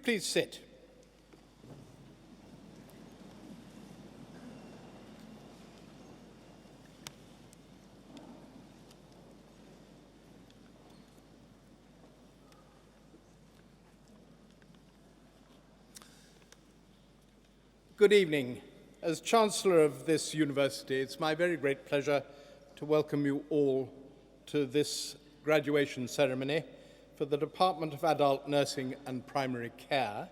please sit? Good evening. As Chancellor of this university, it's my very great pleasure to welcome you all to this graduation ceremony for the Department of Adult Nursing and Primary Care,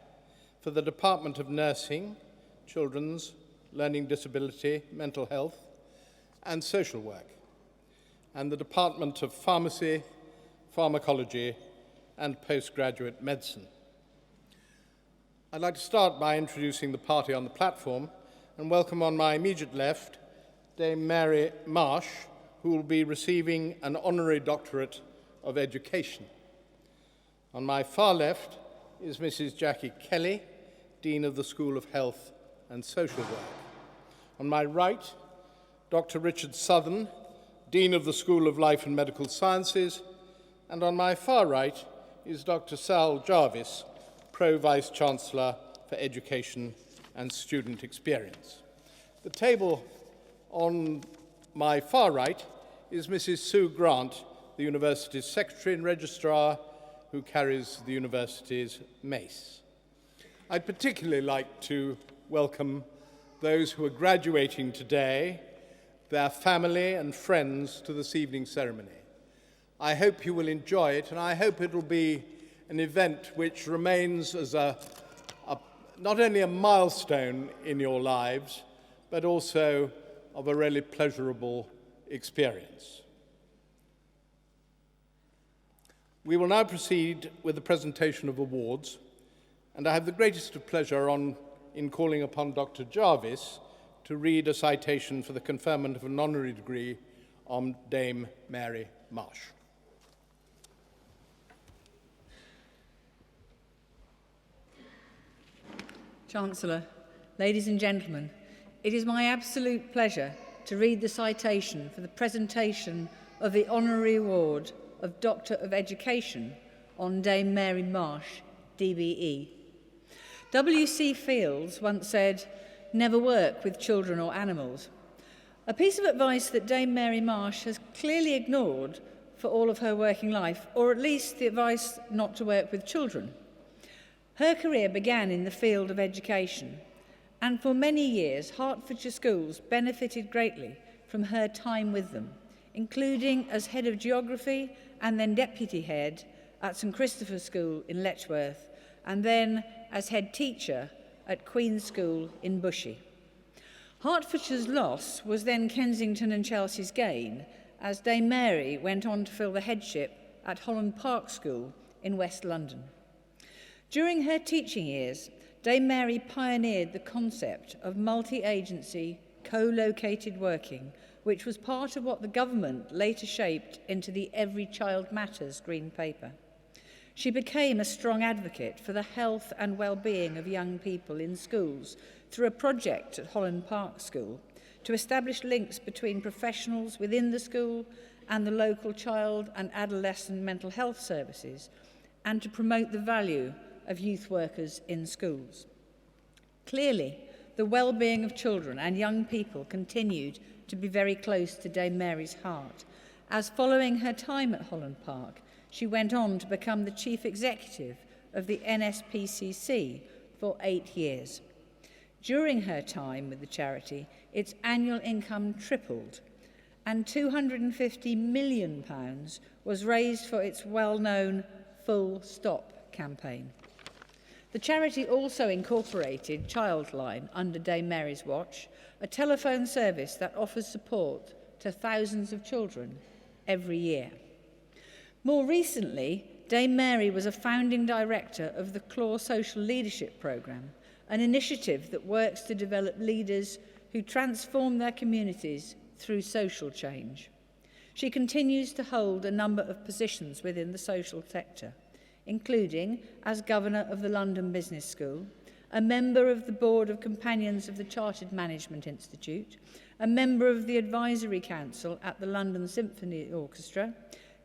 for the Department of Nursing, Children's, Learning Disability, Mental Health, and Social Work, and the Department of Pharmacy, Pharmacology, and Postgraduate Medicine. I'd like to start by introducing the party on the platform and welcome on my immediate left Dame Mary Marsh, who will be receiving an honorary doctorate of education. On my far left is Mrs. Jackie Kelly, Dean of the School of Health and Social Work. On my right, Dr. Richard Southern, Dean of the School of Life and Medical Sciences, and on my far right is Dr. Sal Jarvis, Pro-Vice Chancellor for Education and Student Experience. The table on my far right is Mrs. Sue Grant, the university's Secretary and Registrar, who carries the university's mace. I'd particularly like to welcome those who are graduating today, their family and friends to this evening's ceremony. I hope you will enjoy it, and I hope it will be an event which remains as not only a milestone in your lives, but also of a really pleasurable experience. We will now proceed with the presentation of awards, and I have the greatest of pleasure in calling upon Dr. Jarvis to read a citation for the conferment of an honorary degree on Dame Mary Marsh. Chancellor, ladies and gentlemen, it is my absolute pleasure to read the citation for the presentation of the Honorary Award of Doctor of Education on Dame Mary Marsh, DBE. W.C. Fields once said, "Never work with children or animals," a piece of advice that Dame Mary Marsh has clearly ignored for all of her working life, or at least the advice not to work with children. Her career began in the field of education, and for many years, Hertfordshire schools benefited greatly from her time with them, including as head of geography and then deputy head at St Christopher's School in Letchworth, and then as head teacher at Queen's School in Bushey. Hertfordshire's loss was then Kensington and Chelsea's gain, as Dame Mary went on to fill the headship at Holland Park School in West London. During her teaching years, Dame Mary pioneered the concept of multi-agency, co-located working, which was part of what the government later shaped into the Every Child Matters Green Paper. She became a strong advocate for the health and well-being of young people in schools through a project at Holland Park School to establish links between professionals within the school and the local child and adolescent mental health services, and to promote the value of youth workers in schools. Clearly, the well-being of children and young people continued to be very close to Dame Mary's heart, as following her time at Holland Park, she went on to become the chief executive of the NSPCC for 8 years. During her time with the charity, its annual income tripled, and £250 million was raised for its well-known Full Stop campaign. The charity also incorporated Childline under Dame Mary's watch, a telephone service that offers support to thousands of children every year. More recently, Dame Mary was a founding director of the Claw Social Leadership Programme, an initiative that works to develop leaders who transform their communities through social change. She continues to hold a number of positions within the social sector, including as Governor of the London Business School, a member of the Board of Companions of the Chartered Management Institute, a member of the Advisory Council at the London Symphony Orchestra,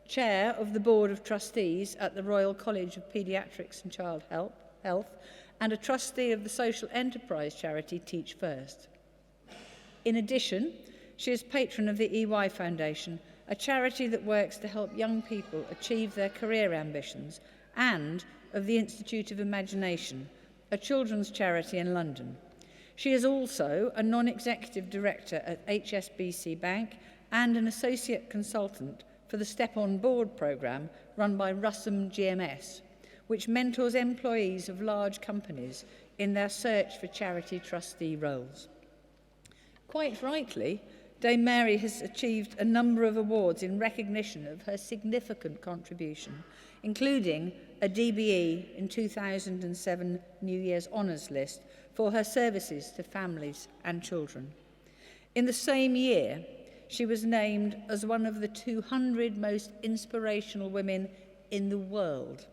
Chair of the Board of Trustees at the Royal College of Paediatrics and Child Health, Health and a trustee of the social enterprise charity Teach First. In addition, she is patron of the EY Foundation, a charity that works to help young people achieve their career ambitions, and of the Institute of Imagination, a children's charity in London. She is also a non-executive director at HSBC Bank and an associate consultant for the Step On Board programme run by Russum GMS, which mentors employees of large companies in their search for charity trustee roles. Quite rightly, Dame Mary has achieved a number of awards in recognition of her significant contribution, including a DBE in 2007 New Year's Honours List for her services to families and children. In the same year, she was named as one of the 200 most inspirational women in the world.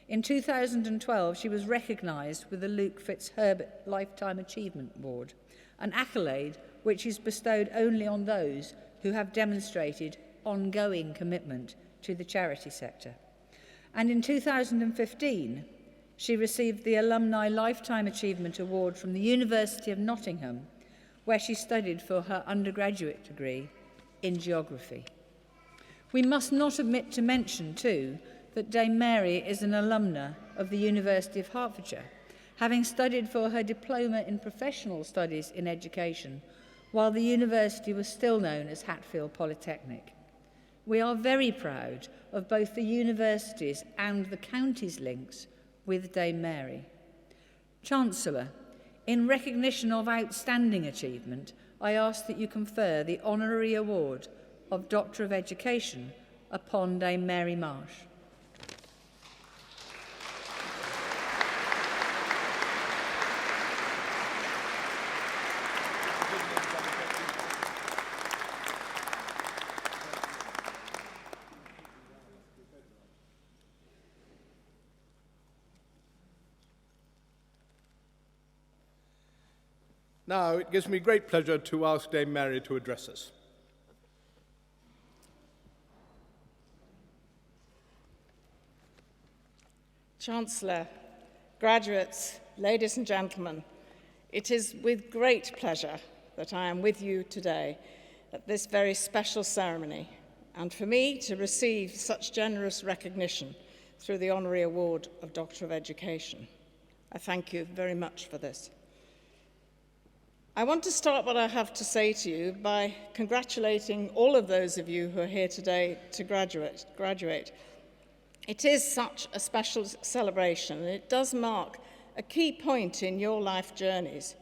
In 2012, she was recognised with the Luke Fitzherbert Lifetime Achievement Award, an accolade which is bestowed only on those who have demonstrated ongoing commitment to the charity sector. And in 2015, she received the Alumni Lifetime Achievement Award from the University of Nottingham, where she studied for her undergraduate degree in geography. We must not omit to mention, too, that Dame Mary is an alumna of the University of Hertfordshire, having studied for her diploma in professional studies in education, while the university was still known as Hatfield Polytechnic. We are very proud of both the university's and the county's links with Dame Mary. Chancellor, in recognition of outstanding achievement, I ask that you confer the honorary award of Doctor of Education upon Dame Mary Marsh. Now, it gives me great pleasure to ask Dame Mary to address us. Chancellor, graduates, ladies and gentlemen, it is with great pleasure that I am with you today at this very special ceremony, and for me to receive such generous recognition through the Honorary Award of Doctor of Education. I thank you very much for this. I want to start what I have to say to you by congratulating all of those of you who are here today to graduate. It is such a special celebration, and it does mark a key point in your life journeys.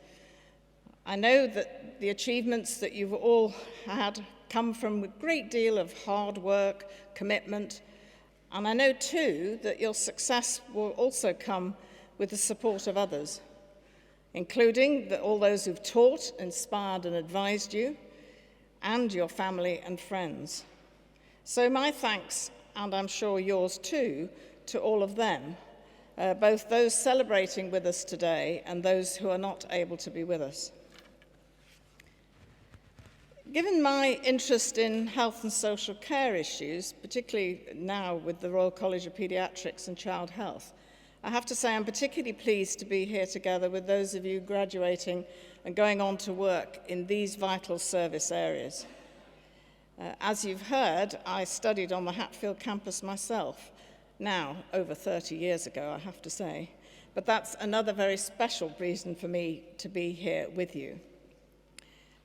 I know that the achievements that you've all had come from a great deal of hard work, commitment, and I know too that your success will also come with the support of others, including all those who've taught, inspired and advised you, and your family and friends. So my thanks, and I'm sure yours too, to all of them, both those celebrating with us today and those who are not able to be with us. Given my interest in health and social care issues, particularly now with the Royal College of Paediatrics and Child Health, I have to say I'm particularly pleased to be here together with those of you graduating and going on to work in these vital service areas. As you've heard, I studied on the Hatfield campus myself, now over 30 years ago, I have to say, but that's another very special reason for me to be here with you.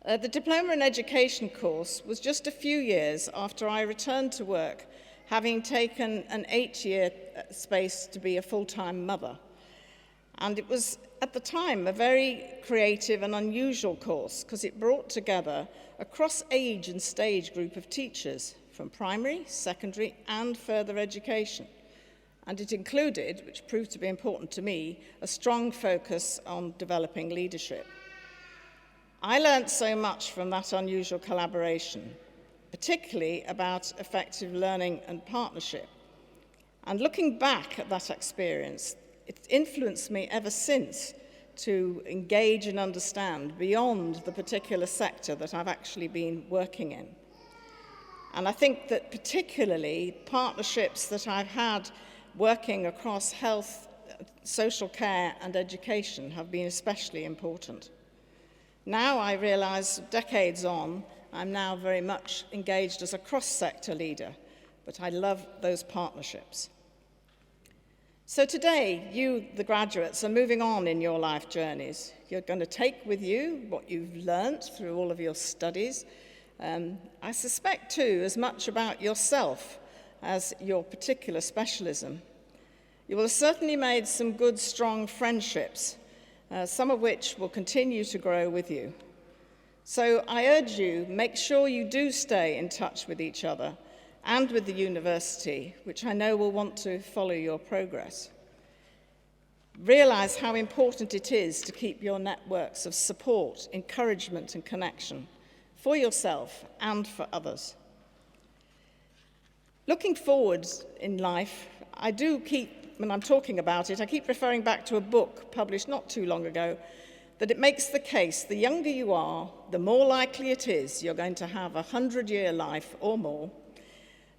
The Diploma in Education course was just a few years after I returned to work, having taken an 8-year space to be a full-time mother. And it was, at the time, a very creative and unusual course because it brought together a cross-age and stage group of teachers from primary, secondary, and further education. And it included, which proved to be important to me, a strong focus on developing leadership. I learned so much from that unusual collaboration, particularly about effective learning and partnership. And looking back at that experience, it's influenced me ever since to engage and understand beyond the particular sector that I've actually been working in. And I think that particularly partnerships that I've had working across health, social care and education have been especially important. Now I realise, decades on, I'm now very much engaged as a cross-sector leader, but I love those partnerships. So today, you, the graduates, are moving on in your life journeys. You're going to take with you what you've learnt through all of your studies. I suspect, too, as much about yourself as your particular specialism. You will have certainly made some good, strong friendships, some of which will continue to grow with you. So I urge you, make sure you do stay in touch with each other and with the university, which I know will want to follow your progress. Realise how important it is to keep your networks of support, encouragement and connection for yourself and for others. Looking forward in life, when I'm talking about it, I keep referring back to a book published not too long ago, that it makes the case the younger you are, the more likely it is you're going to have a 100-year life or more,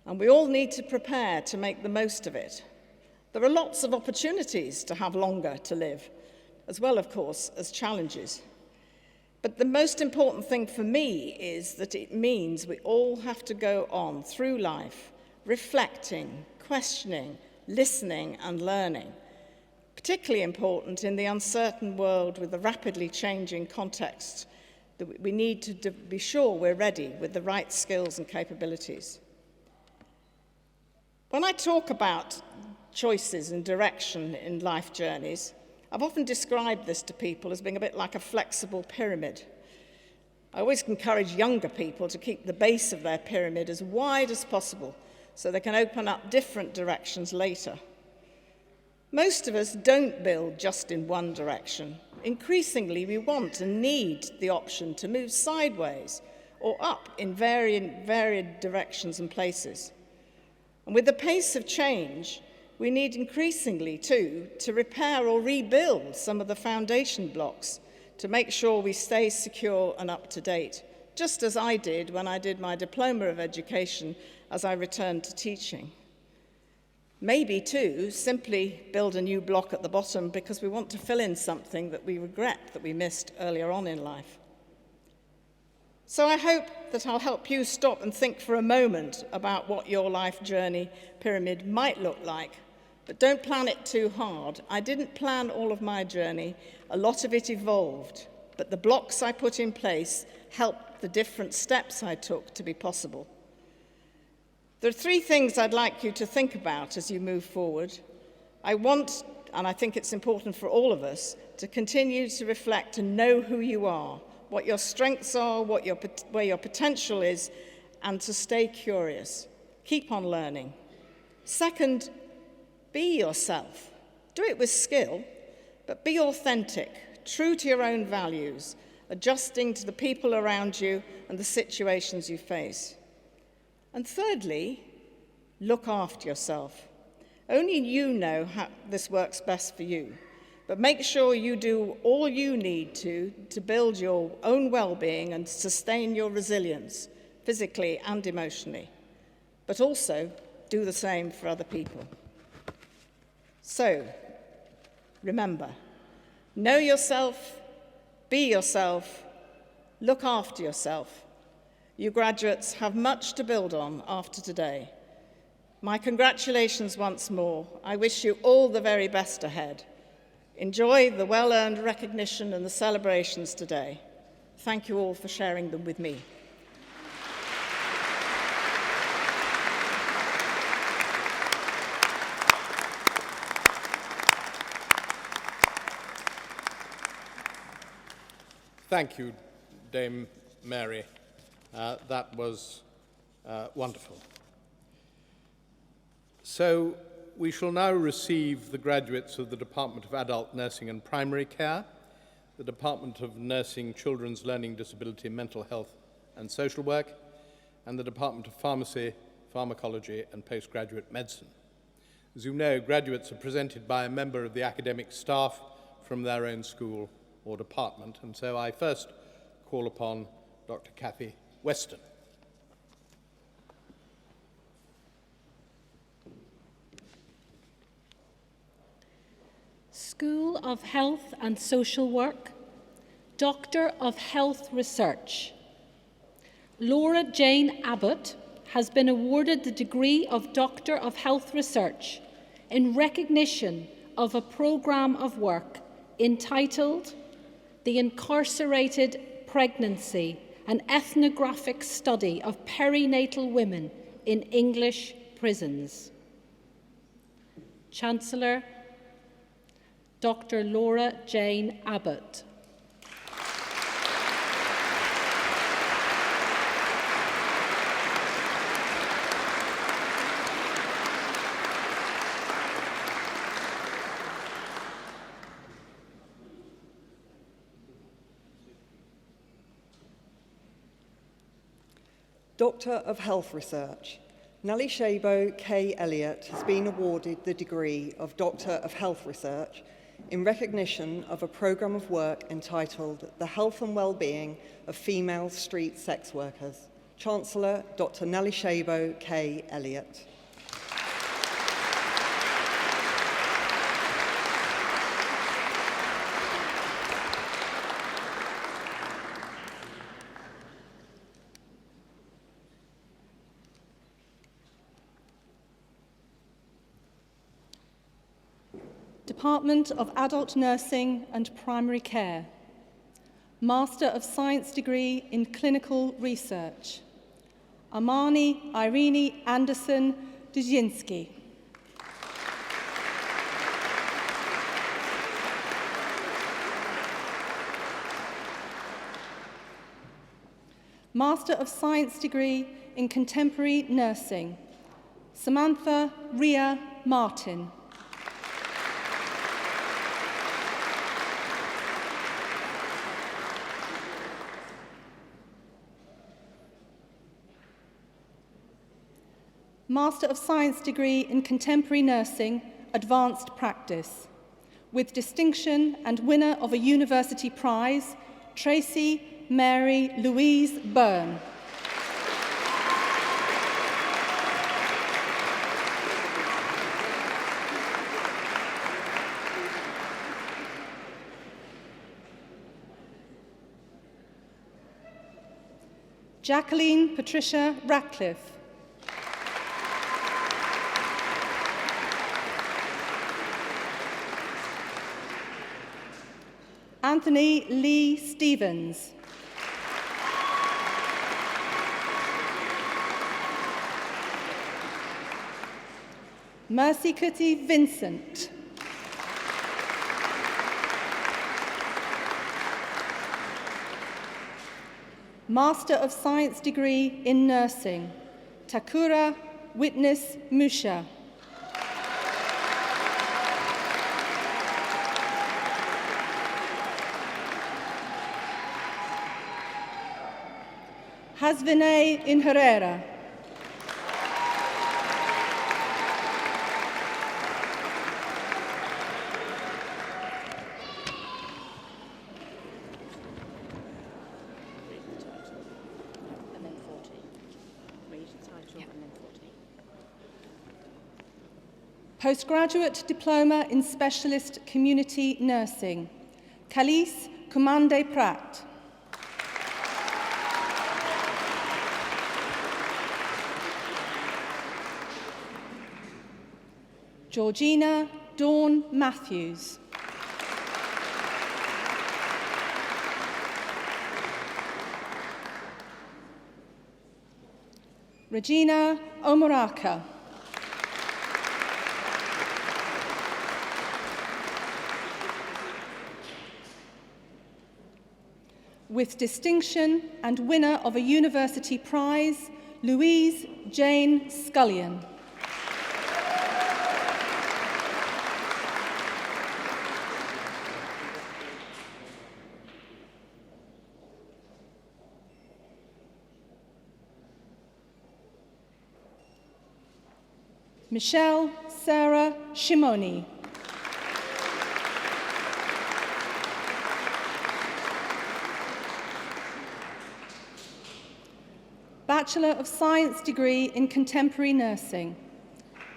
and we all need to prepare to make the most of it. There are lots of opportunities to have longer to live, as well, of course, as challenges. But the most important thing for me is that it means we all have to go on through life, reflecting, questioning, listening and learning. Particularly important in the uncertain world with the rapidly changing context, that we need to be sure we're ready with the right skills and capabilities. When I talk about choices and direction in life journeys, I've often described this to people as being a bit like a flexible pyramid. I always encourage younger people to keep the base of their pyramid as wide as possible so they can open up different directions later. Most of us don't build just in one direction. Increasingly, we want and need the option to move sideways or up in varied directions and places. And with the pace of change, we need increasingly, too, to repair or rebuild some of the foundation blocks to make sure we stay secure and up to date, just as I did when I did my Diploma of Education as I returned to teaching. Maybe, too, simply build a new block at the bottom because we want to fill in something that we regret that we missed earlier on in life. So I hope that I'll help you stop and think for a moment about what your life journey pyramid might look like, but don't plan it too hard. I didn't plan all of my journey. A lot of it evolved, but the blocks I put in place helped the different steps I took to be possible. There are three things I'd like you to think about as you move forward. I want, and I think it's important for all of us, to continue to reflect and know who you are, what your strengths are, where your potential is, and to stay curious. Keep on learning. Second, be yourself. Do it with skill, but be authentic, true to your own values, adjusting to the people around you and the situations you face. And thirdly, look after yourself. Only you know how this works best for you, but make sure you do all you need to build your own well-being and sustain your resilience, physically and emotionally, but also do the same for other people. So, remember, know yourself, be yourself, look after yourself. You graduates have much to build on after today. My congratulations once more. I wish you all the very best ahead. Enjoy the well-earned recognition and the celebrations today. Thank you all for sharing them with me. Thank you, Dame Mary. That was wonderful. So we shall now receive the graduates of the Department of Adult Nursing and Primary Care, the Department of Nursing, Children's Learning Disability, Mental Health and Social Work, and the Department of Pharmacy, Pharmacology and Postgraduate Medicine. As you know, graduates are presented by a member of the academic staff from their own school or department, and so I first call upon Dr. Cathy Weston. School of Health and Social Work, Doctor of Health Research. Laura Jane Abbott has been awarded the degree of Doctor of Health Research in recognition of a programme of work entitled The Incarcerated Pregnancy, an Ethnographic Study of Perinatal Women in English Prisons. Chancellor, Dr. Laura Jane Abbott. Doctor of Health Research. Nellie Shabo K. Elliott has been awarded the degree of Doctor of Health Research in recognition of a programme of work entitled The Health and Wellbeing of Female Street Sex Workers. Chancellor, Dr. Nellie Shabo K. Elliott. Department of Adult Nursing and Primary Care. Master of Science degree in Clinical Research. Armani Irene Anderson Dzyinski. Master of Science degree in Contemporary Nursing. Samantha Ria Martin. Master of Science degree in Contemporary Nursing, Advanced Practice. With distinction and winner of a University Prize, Tracy Mary Louise Byrne. Jacqueline Patricia Ratcliffe. Anthony Lee Stevens. Mercy Kuti Vincent. Master of Science degree in Nursing, Takura Witness Musha. Hasvinay in Herrera. And then 40. Read the title and then 40. Postgraduate Diploma in Specialist Community Nursing, Khalees Kumande Pratt. Georgina Dawn Matthews. Regina Omoraka. With distinction and winner of a University Prize, Louise Jane Scullion. Michelle Sarah Shimoni. Bachelor of Science degree in Contemporary Nursing.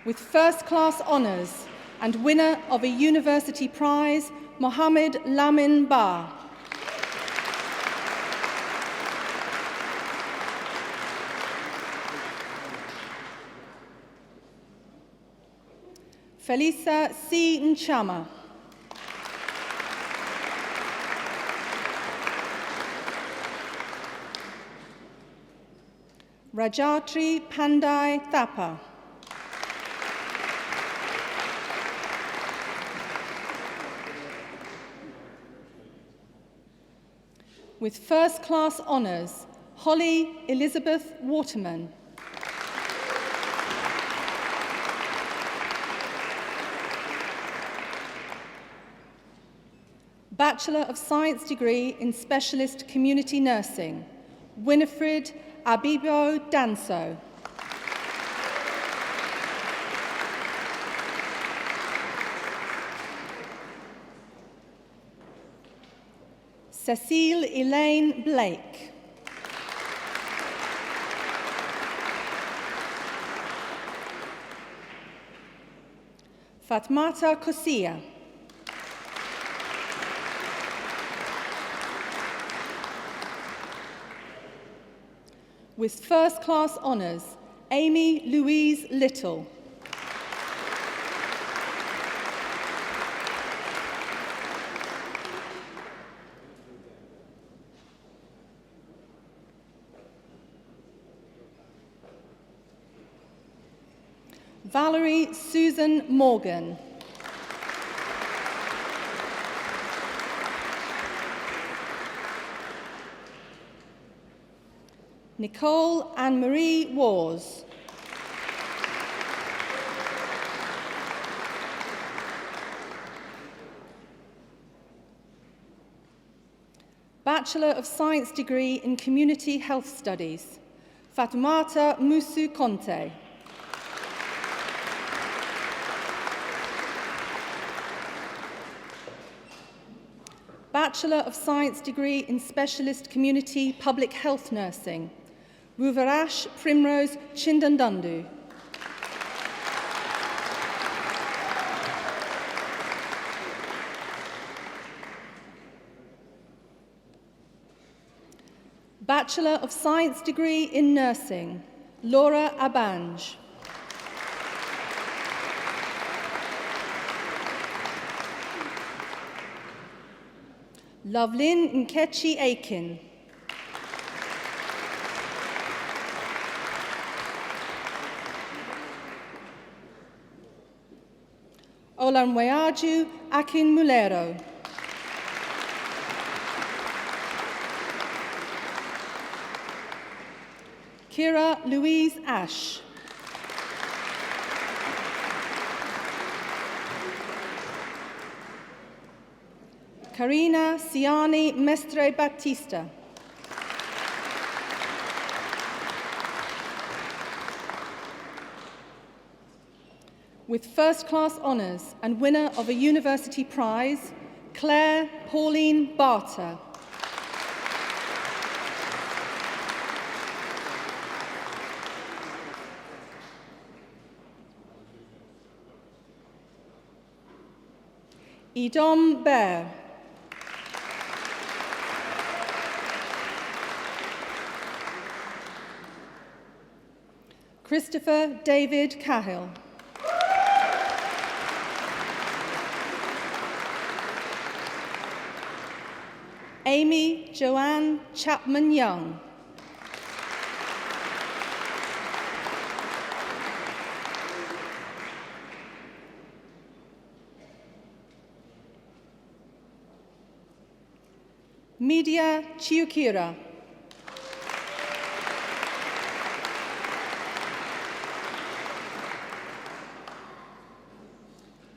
With first-class honours, and winner of a university prize, Mohammed Lamin Ba. Felisa C. Nchama. Rajatri Pandai Thapa. With first-class honours, Holly Elizabeth Waterman. Bachelor of Science degree in Specialist Community Nursing, Winifred Abibo Danso. Cecile Elaine Blake. Fatmata Kosia. With first-class honours, Amy Louise Little. Valerie Susan Morgan. Nicole Anne-Marie Wars. Bachelor of Science degree in Community Health Studies, Fatoumata Musu Conte. Bachelor of Science degree in Specialist Community Public Health Nursing, Ruvarash Primrose Chindandundu. Bachelor of Science degree in Nursing, Laura Abanj. Lovelyn Nkechi Aiken. Olanweyaju Akin Mulero. Kira Louise Ash. Karina Siani Mestre Batista. With first-class honours and winner of a university prize, Claire Pauline Barter. Idom Bear. Christopher David Cahill. Amy Joanne Chapman-Young. Media Chiukira.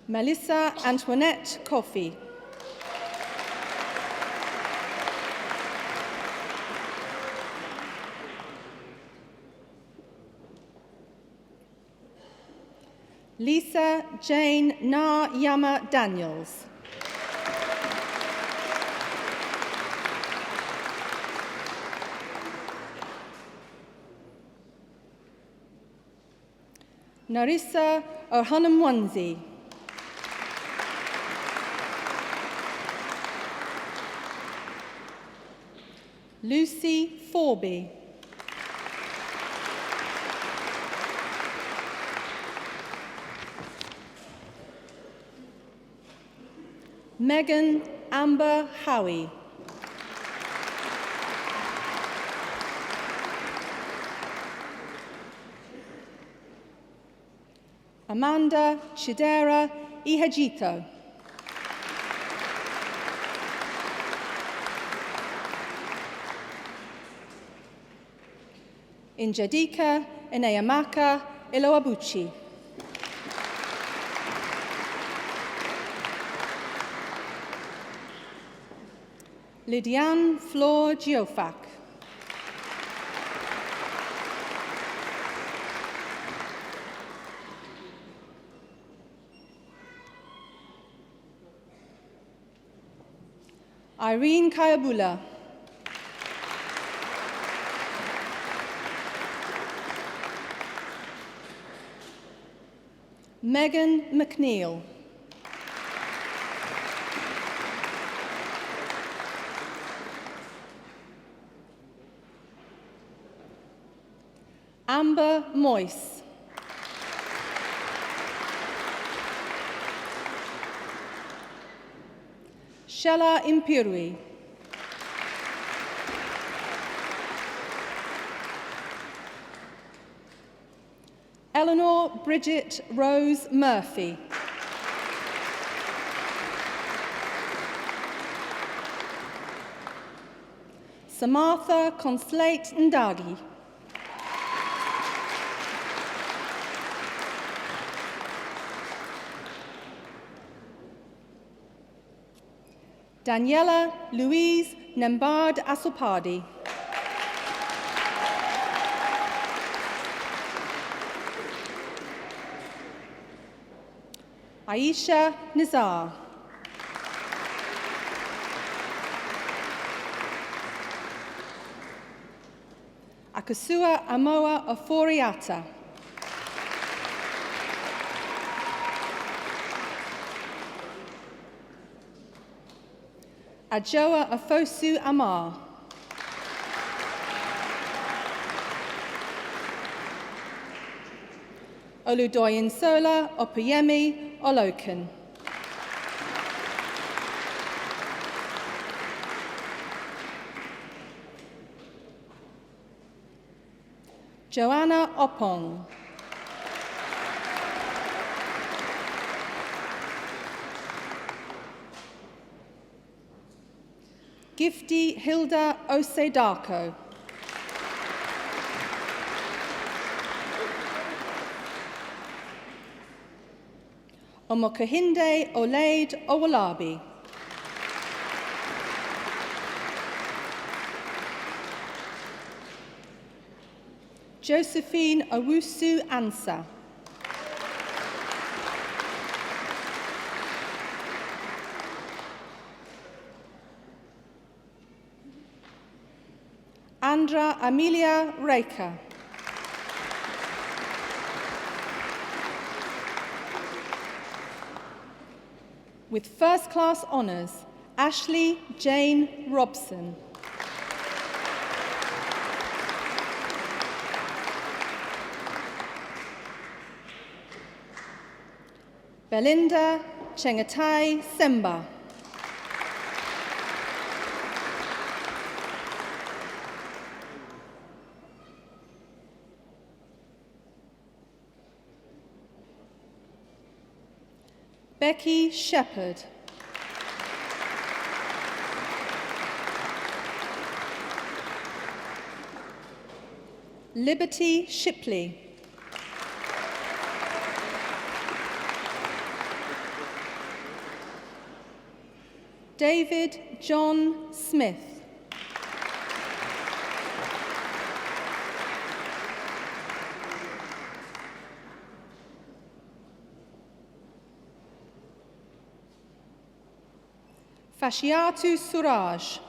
Melissa Antoinette Coffey. Lisa Jane Na Yama Daniels. Narissa Ohanamwanzi. Lucy Forby. Megan Amber Howie. Amanda Chidera Ihejito. Injadika Ineyamaka Iloabuchi. Lydiane Flor Geofac. Irene Kayabula. Megan McNeil. Amber Moyce. Shella Impirui. Eleanor Bridget Rose Murphy. Samartha Conslate Ndagi. Daniela Louise Nembard Asopadi. Aisha Nizar. Akasua Amoa Oforiata. Ajoa Afosu Amar. Oludoyin Sola Opeyemi Olokan. Joanna Opong. Gifty Hilda Osedarko. Omokahinde Olaid Owalabi. Josephine Owusu Ansa. Andra Amelia Reika. With first-class honours, Ashley Jane Robson. Belinda Chengatai Semba. Becky Shepherd. Liberty Shipley. David John Smith. Fashiatu Suraj.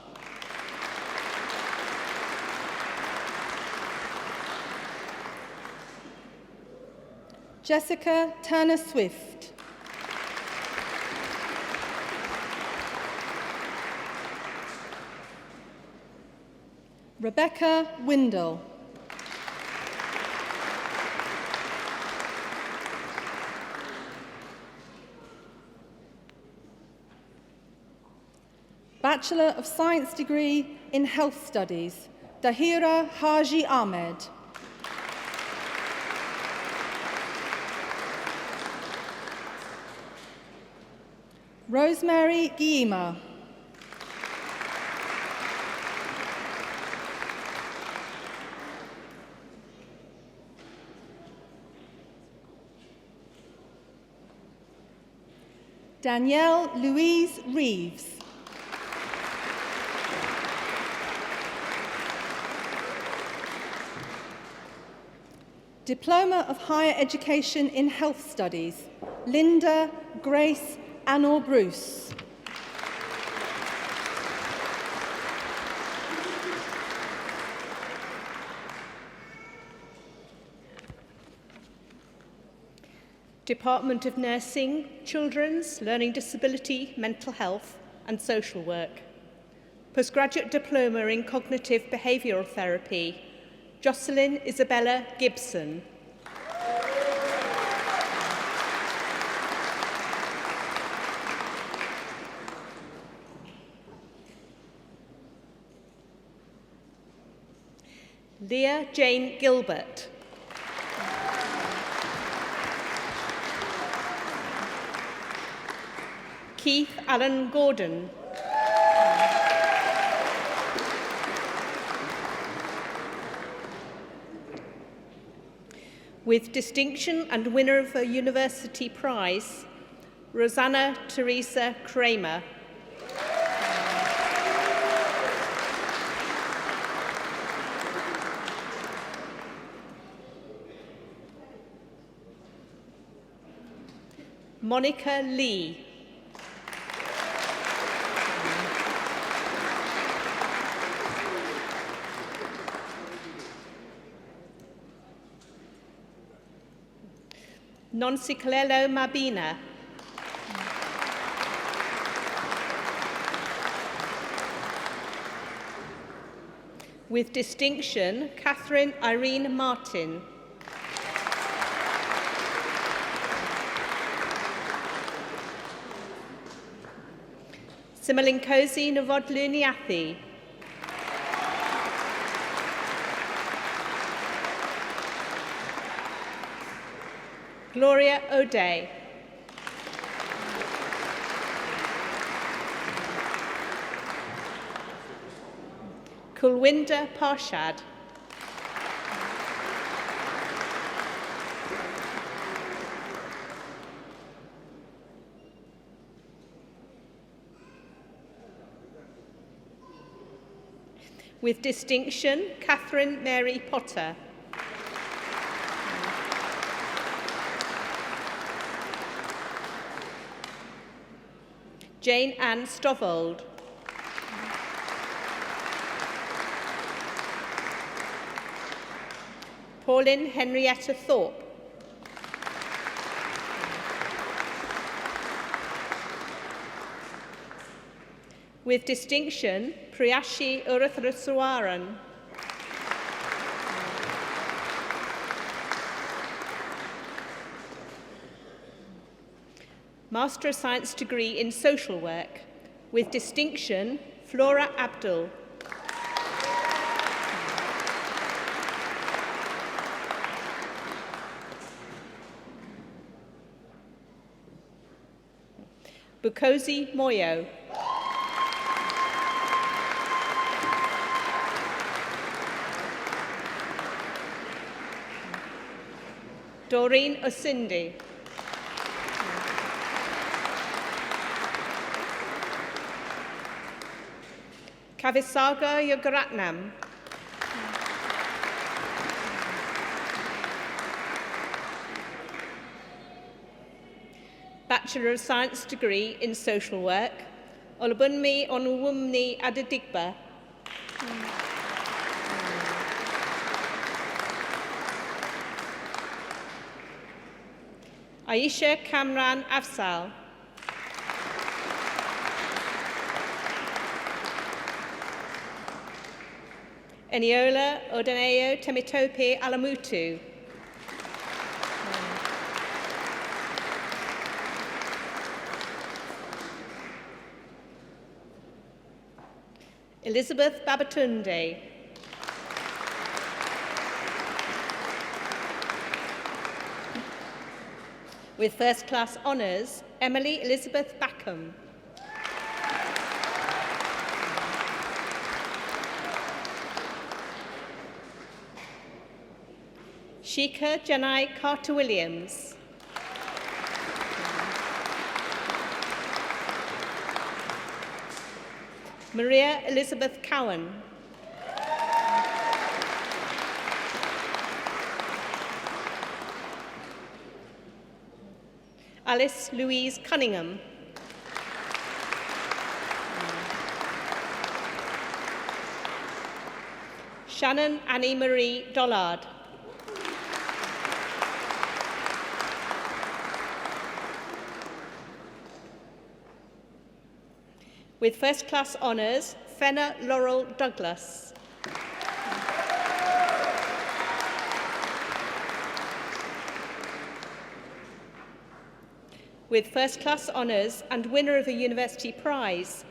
Jessica Turner Swift. Rebecca Windle. Bachelor of Science degree in Health Studies, Dahira Haji Ahmed. Rosemary Guillemot. Danielle Louise Reeves. Diploma of Higher Education in Health Studies, Linda Grace Annor Bruce. Department of Nursing, Children's, Learning Disability, Mental Health and Social Work. Postgraduate Diploma in Cognitive Behavioural Therapy, Jocelyn Isabella Gibson. Leah Jane Gilbert. Keith Allen Gordon. With distinction and winner of a university prize, Rosanna Teresa Kramer. Monica Lee. Nonsikalelo Mabina. With distinction, Catherine Irene Martin. Simalinkosi Novodluniathi. Gloria O'Day. Kulwinder Parshad. With distinction, Catherine Mary Potter. Jane Ann Stovold. Pauline Henrietta Thorpe. With distinction, Priyashi Urathraswaran. Master of Science degree in Social Work. With distinction, Flora Abdul. Bukosi Moyo. Doreen Osindi. Kavisaga Yogaratnam. Bachelor of Science degree in Social Work, Olabunmi Onwumni Adadigba. Aisha Kamran Afsal. Eniola Odaneo Temitope Alamutu. Elizabeth Babatunde. With first class honours, Emily Elizabeth Backham. Shika Janai Carter-Williams. Maria Elizabeth Cowan. Alice Louise Cunningham. Shannon Annie Marie Dollard. With first class honours, Fenna Laurel Douglas. With first class honours and winner of a university prize,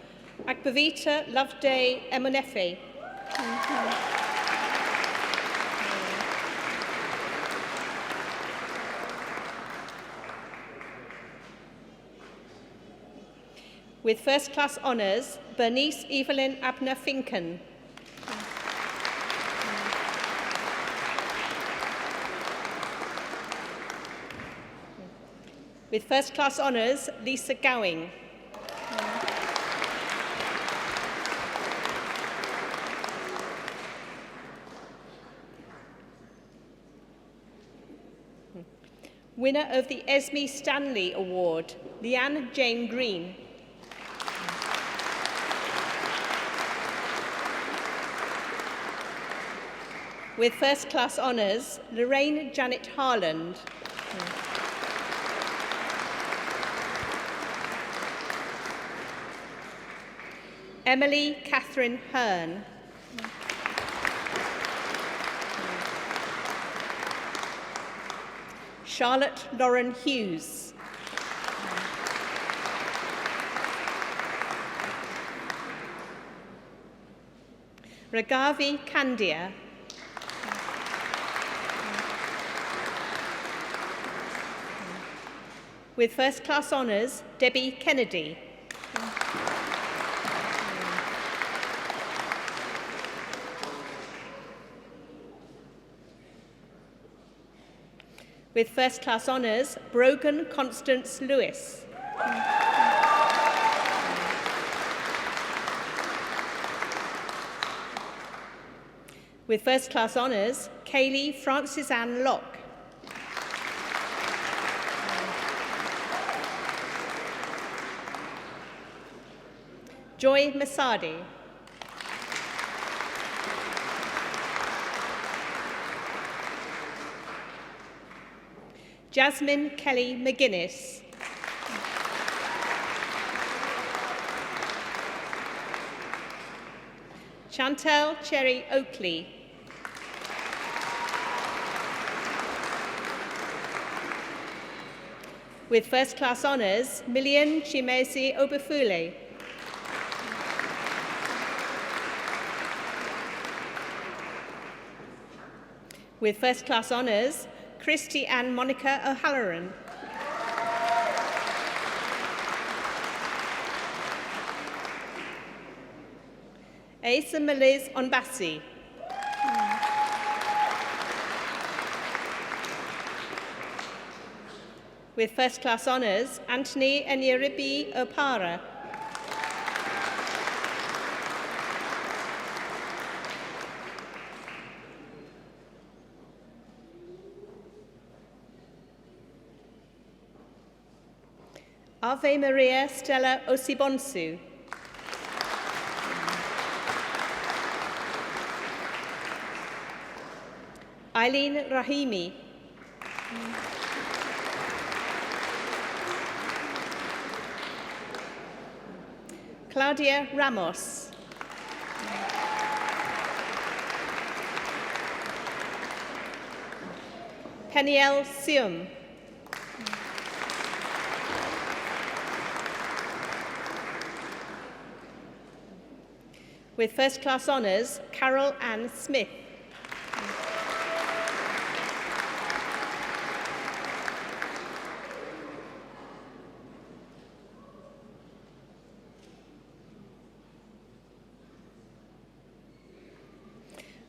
Akbavita Loveday Emonefe. With first class honours, Bernice Evelyn Abner Finken. With first class honours, Lisa Gowing. Winner of the Esme Stanley Award, Leanne Jane Green. With first class honours, Lorraine Janet Harland. Emily Catherine Hearn. Charlotte Lauren Hughes. Ragavi Kandia. With first class honours, Debbie Kennedy. With first class honours, Brogan Constance Lewis. With first class honours, Kaylee Francis Ann Locke. Joy Masadi. Jasmine Kelly McGuinness. Chantel Cherry Oakley. With first class honours, Million Chimezi Obafule. With first class honours, Christy Ann Monica O'Halloran. Asa Meliz Onbasi. With first class honours, Anthony Enyeribi Opara. Ave Maria Stella Osibonsu. Eileen Rahimi. Claudia Ramos. Peniel Sium. With first class honours, Carol Ann Smith.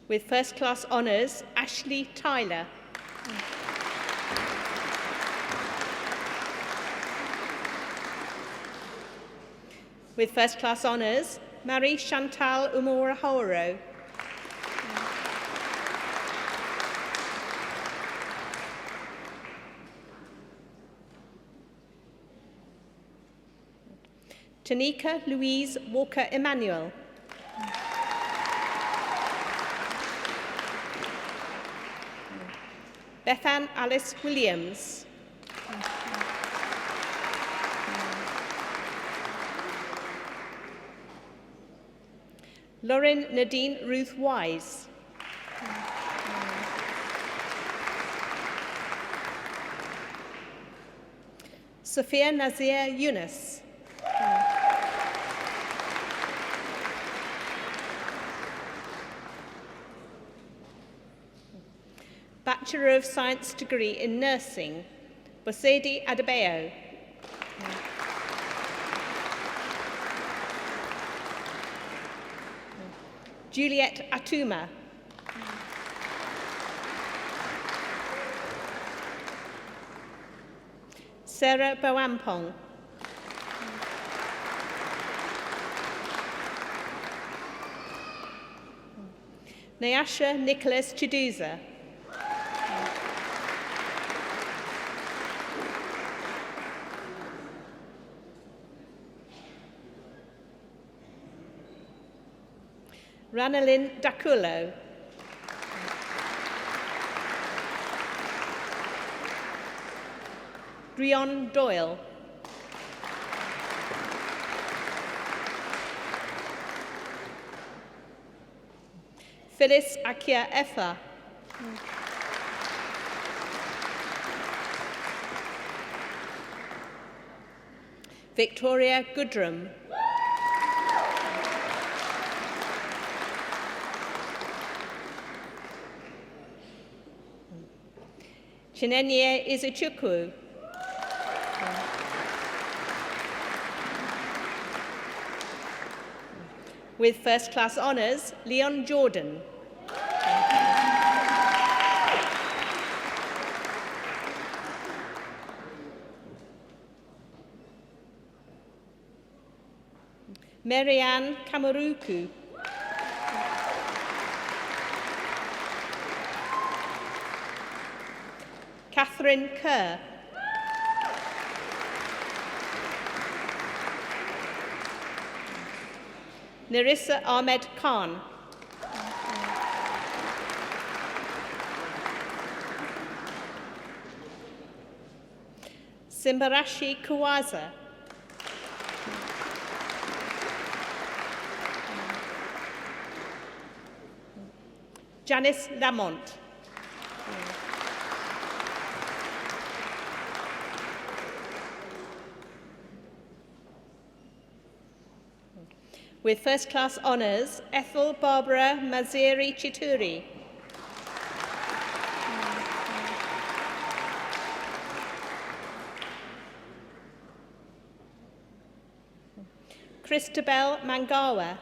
With first class honours, Ashley Tyler. With first class honours, Mary Chantal Umura-Horo. Tanika Louise Walker-Emmanuel. Bethan Alice Williams. Lauren Nadine Ruth Wise. Sophia Nazir Yunus. Bachelor of Science degree in Nursing, Bosedi Adebayo. Juliet Atuma. Sarah Boampong. Nyasha Nicholas Chiduza. Ranalyn Dakulo. Brion Doyle. Phyllis Akia Effa. Victoria Goodrum. Chinenye Izuchukwu. With first class honours, Leon Jordan. Marianne Kamaruku. Catherine Kerr. Narissa Ahmed Khan. Simbarashi Kawaza. Janice Lamont. With first class honours, Ethel Barbara Maziri Chituri. Christabel Mangawa.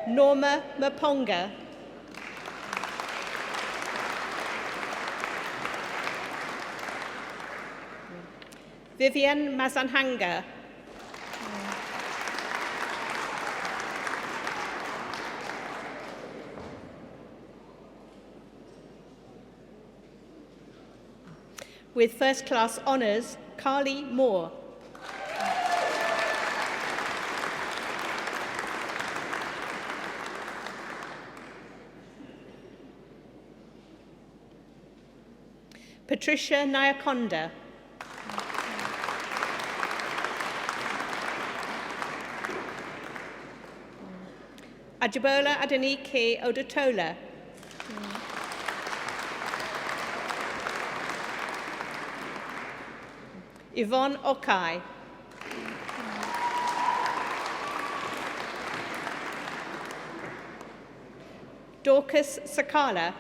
Norma Maponga. Vivian Mazanhanga. With first class honours, Carly Moore. Patricia Nyakonda. Ajibola Adenike Odutola. Yvonne Okai. Dorcas Sakala.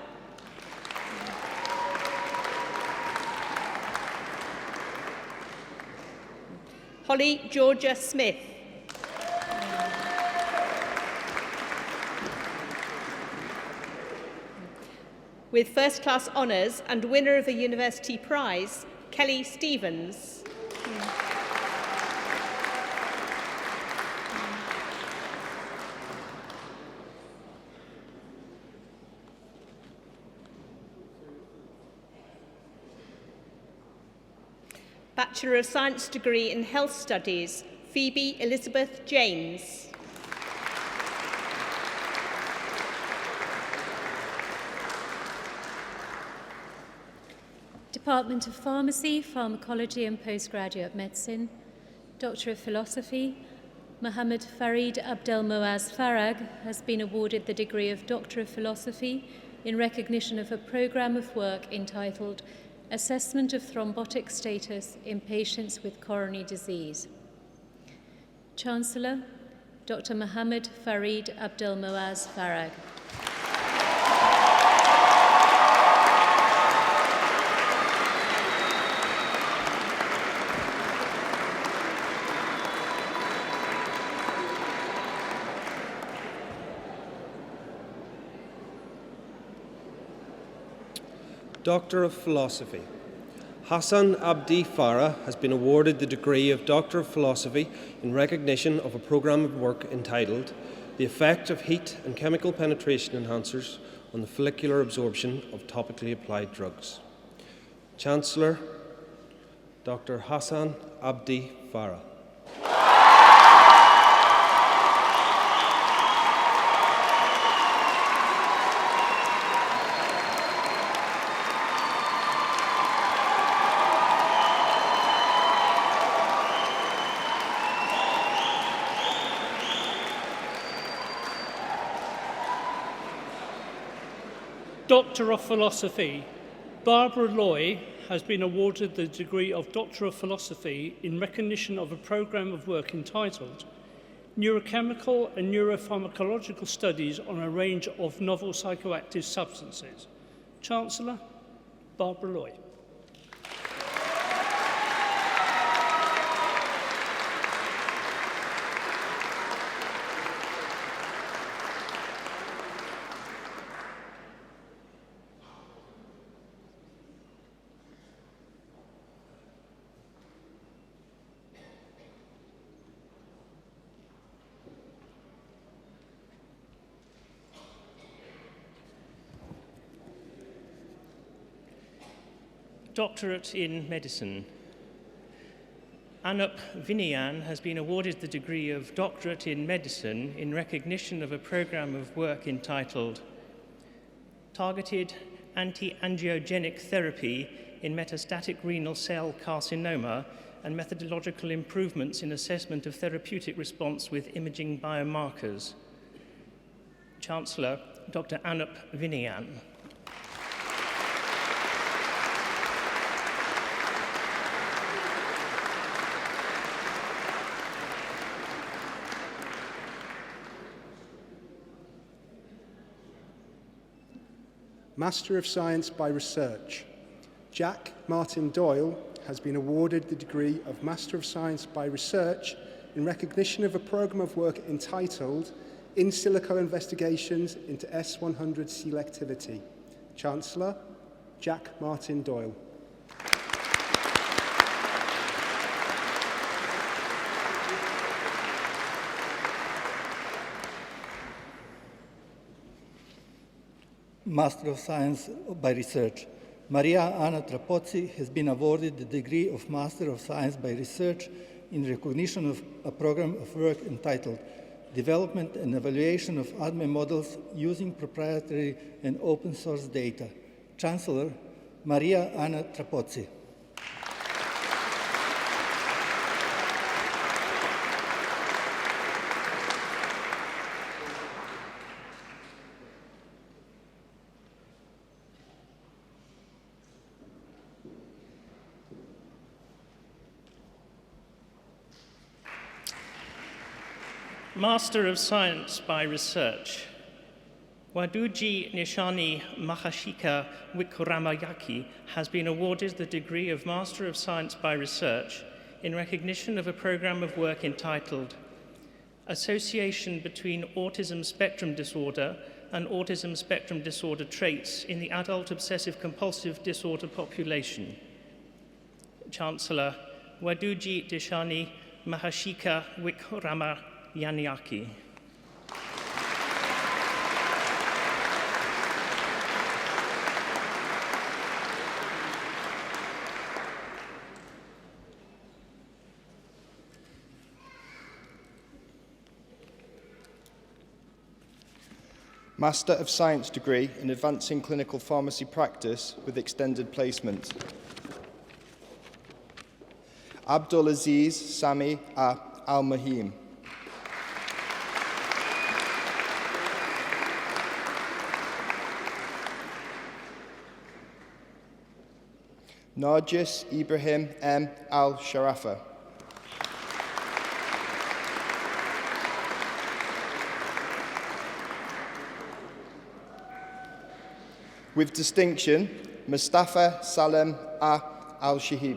Holly Georgia Smith. With first class honours and winner of a university prize, Kelly Stevens. Bachelor of Science degree in Health Studies, Phoebe Elizabeth James. Department of Pharmacy, Pharmacology and Postgraduate Medicine, Doctor of Philosophy, Mohammed Farid Abdelmoaz Farag has been awarded the degree of Doctor of Philosophy in recognition of a programme of work entitled Assessment of Thrombotic Status in Patients with Coronary Disease. Chancellor, Dr. Mohammed Farid Abdelmoaz Farag. Doctor of Philosophy. Hassan Abdi Farah has been awarded the degree of Doctor of Philosophy in recognition of a programme of work entitled The Effect of Heat and Chemical Penetration Enhancers on the Follicular Absorption of Topically Applied Drugs. Chancellor, Dr. Hassan Abdi Farah. Doctor of Philosophy. Barbara Loy has been awarded the degree of Doctor of Philosophy in recognition of a programme of work entitled Neurochemical and Neuropharmacological Studies on a Range of Novel Psychoactive Substances. Chancellor, Barbara Loy. Doctorate in Medicine. Anup Vinayan has been awarded the degree of Doctorate in Medicine in recognition of a programme of work entitled Targeted Anti-Angiogenic Therapy in Metastatic Renal Cell Carcinoma and Methodological Improvements in Assessment of Therapeutic Response with Imaging Biomarkers. Chancellor, Dr. Anup Vinayan. Master of Science by Research. Jack Martin Doyle has been awarded the degree of Master of Science by Research in recognition of a programme of work entitled In Silico Investigations into S100 Selectivity. Chancellor, Jack Martin Doyle. Master of Science by Research. Maria Anna Trapozzi has been awarded the degree of Master of Science by Research in recognition of a program of work entitled Development and Evaluation of ADME Models Using Proprietary and Open Source Data. Chancellor, Maria Anna Trapozzi. Master of Science by Research. Waduji Nishani Mahashika Wikramayaki has been awarded the degree of Master of Science by Research in recognition of a program of work entitled Association between Autism Spectrum Disorder and Autism Spectrum Disorder Traits in the Adult Obsessive Compulsive Disorder Population. Chancellor Waduji Dishani Mahashika Wikramayaki. Master of Science degree in Advancing Clinical Pharmacy Practice with Extended Placement. Abdul Aziz Sami Al-Mahim. Narjis Ibrahim M. Al-Sharafa. With distinction, Mustafa Salem Al-Shahib.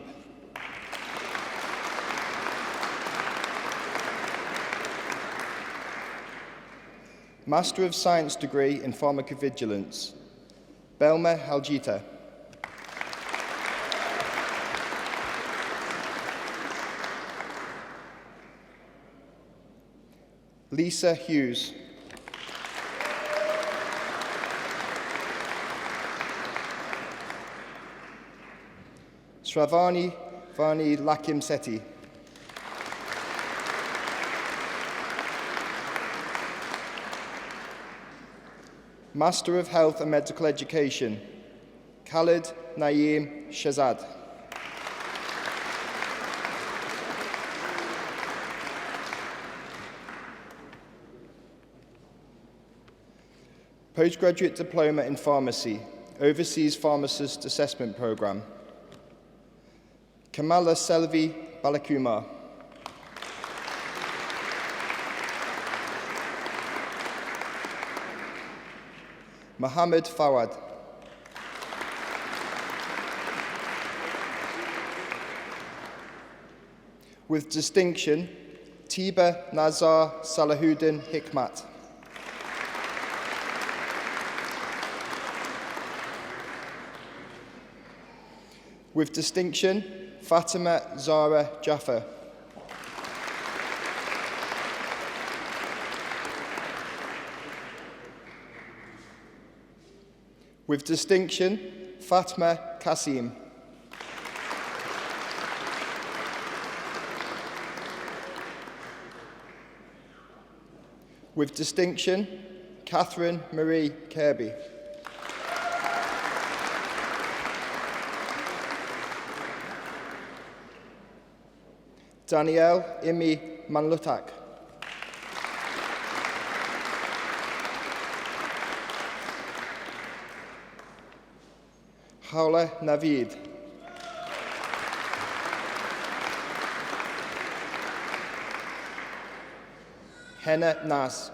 Master of Science degree in Pharmacovigilance, Belma Haljita. Lisa Hughes. Sravani Vani Lakim Seti. Master of Health and Medical Education, Khalid Naeem Shazad. Postgraduate Diploma in Pharmacy, Overseas Pharmacist Assessment Programme, Kamala Selvi Balakumar. Mohammed Fawad. With distinction, Tiba Nazar Salahuddin Hikmat. With distinction, Fatima Zara Jaffer. With distinction, Fatma Kasim. With distinction, Catherine Marie Kirby. Danielle Imi Manlutak. Hawla Naveed. Henna Nas.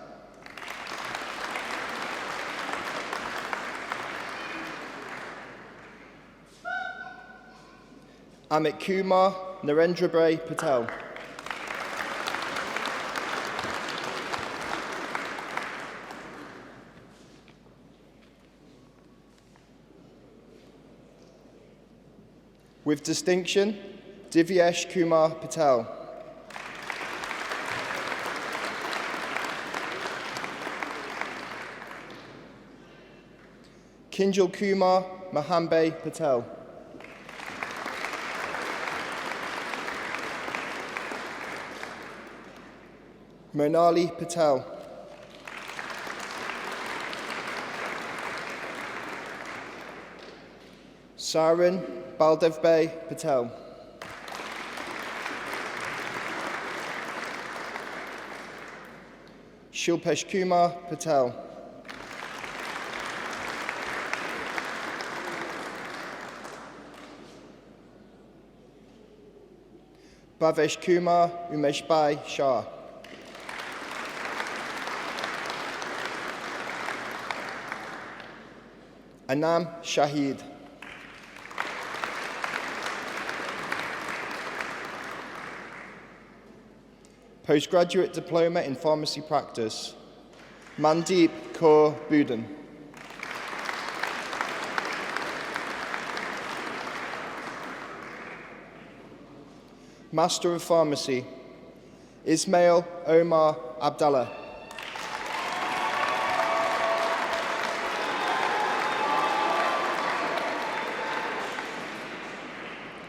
Amit Kumar Narendra Bray Patel. With distinction, Divyesh Kumar Patel. Kinjal Kumar Mahambe Patel. Monali Patel. Sarin Baldevbhai Patel. Shilpesh Kumar Patel. Bhavesh Kumar Umeshbhai Shah. Anam Shahid. Postgraduate Diploma in Pharmacy Practice, Mandeep Kaur Budin. Master of Pharmacy, Ismail Omar Abdallah.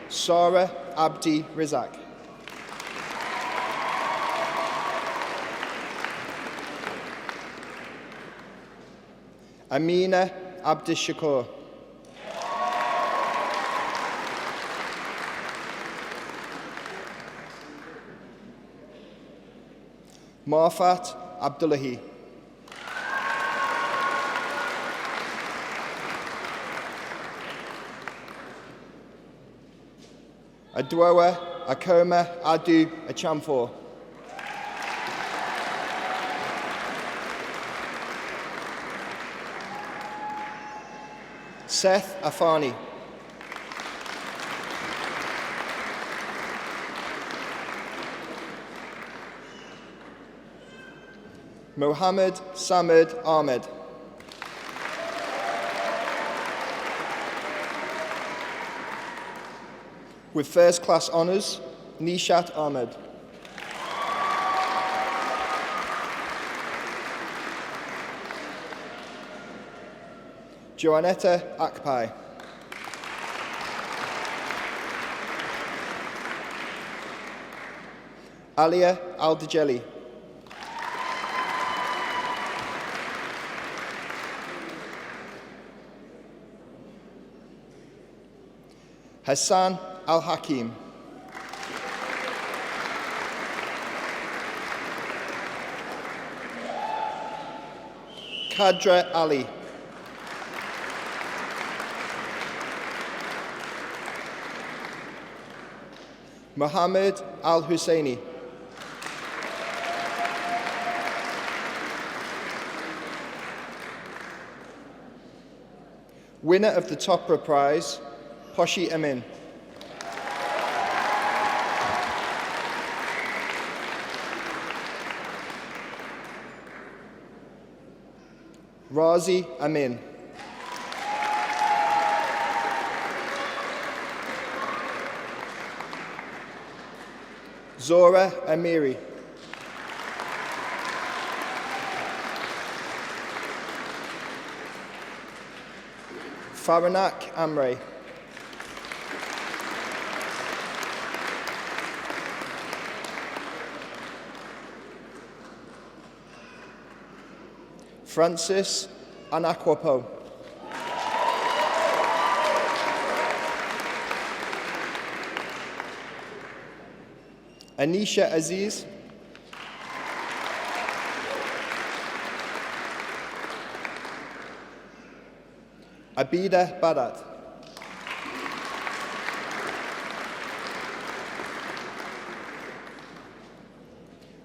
Sarah Abdi Rizak. Amina Abdishakur. Marfat Abdullahi. Adwoa Akoma Adu Achamfor. Seth Afani. Mohammed Samad Ahmed. With first class honours, Nishat Ahmed. Joanetta Akpai. Alia Al-Dajeli. Hassan Al-Hakim. Kadra Ali. Mohammed Al-Husseini. Winner of the Topra Prize, Poshi Amin. Razi Amin. Zora Amiri. Faranak Amre. Francis Anakwapo. Anisha Aziz. Abida Badat.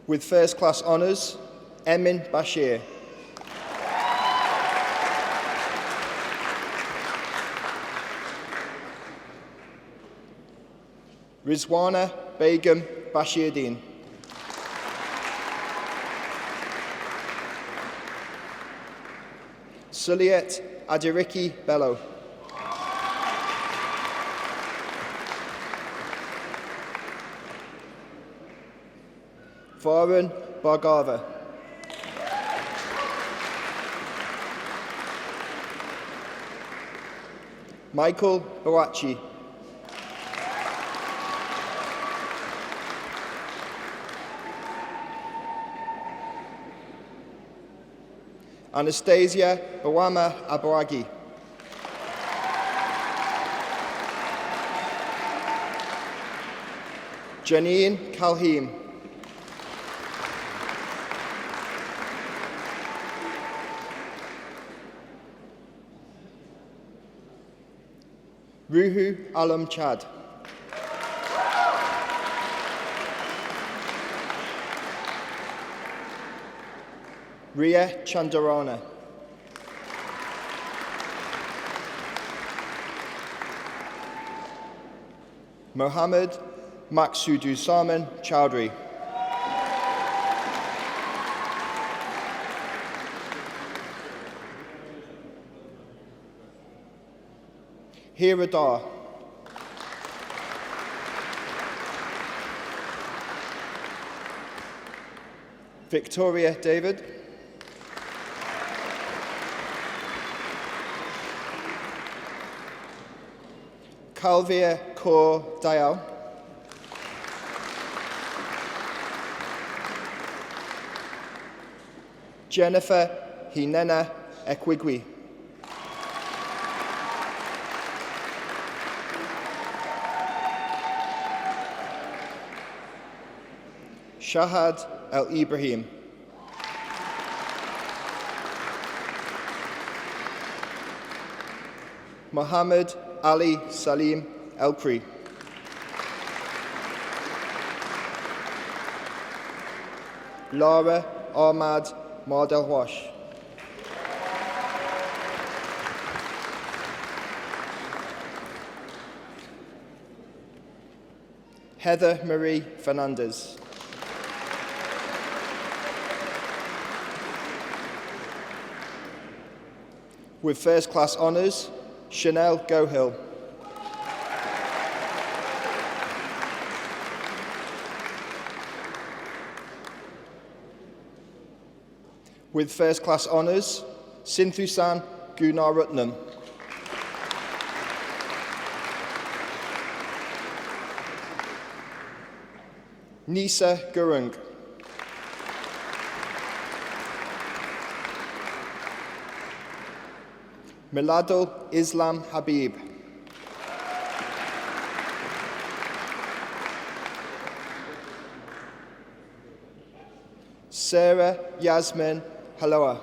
With first class honours, Emin Bashir. Rizwana Begum Bashiruddin. Suliet Adiriki Bello. Varun Bhargava. Michael Bawachi. Anastasia Bawama Abaragi. Janine Kalhim. Ruhu Alam Chad. Ria Chandarana. Mohammed Maksudusaman Chowdhury. Hiradar. Victoria David. Calvia Kaur Dayal. Jennifer Hinena Ekwigwi. Shahad El Ibrahim. Mohammed Ali Salim Elkri. Laura Ahmad Mardelwash. Heather Marie Fernandez. With first class honours, Chanel Gohill. With first class honours, Sinthusan Gunarutnam. Nisa Gurung. Miladul Islam Habib. Sarah Yasmin Haloa.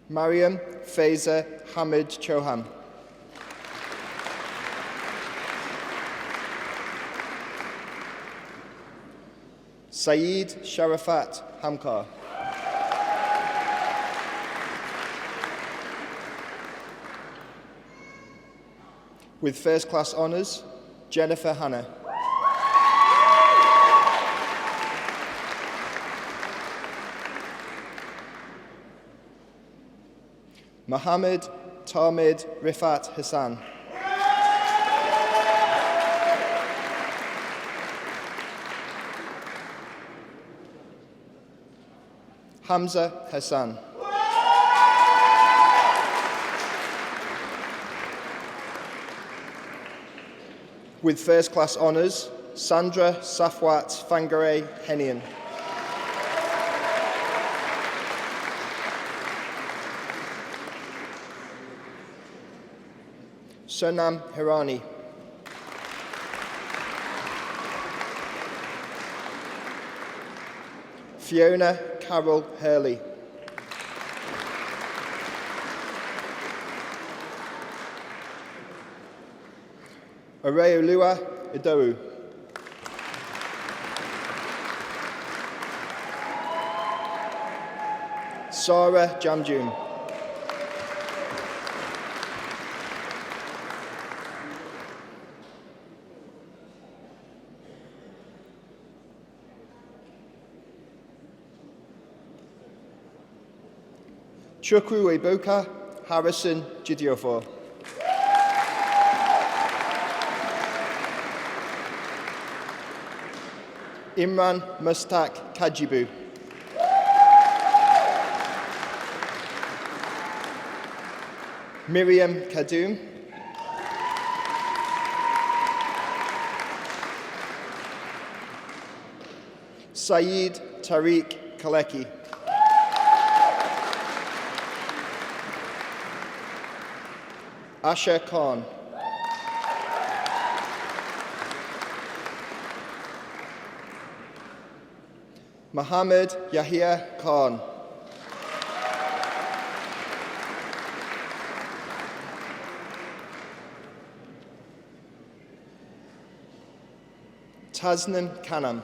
Mariam Faiza Hamid Choham. Saeed Sharafat Hamkar. With first class honours, Jennifer Hanna. Mohammed Tamid Rifat Hassan. Hamza Hassan. With first class honours, Sandra Safwat Fangare Henian. Sonam Hirani. Fiona Carol Hurley. Areolua Idowu. Sarah Jamjun. Chukwu Ebuka Harrison Jidiofor. Imran Mustak Kajibu. Miriam Kadoum. Saeed Tariq Kaleki. Asha Khan. Mohammed Yahya Khan. Tasnim Kanam.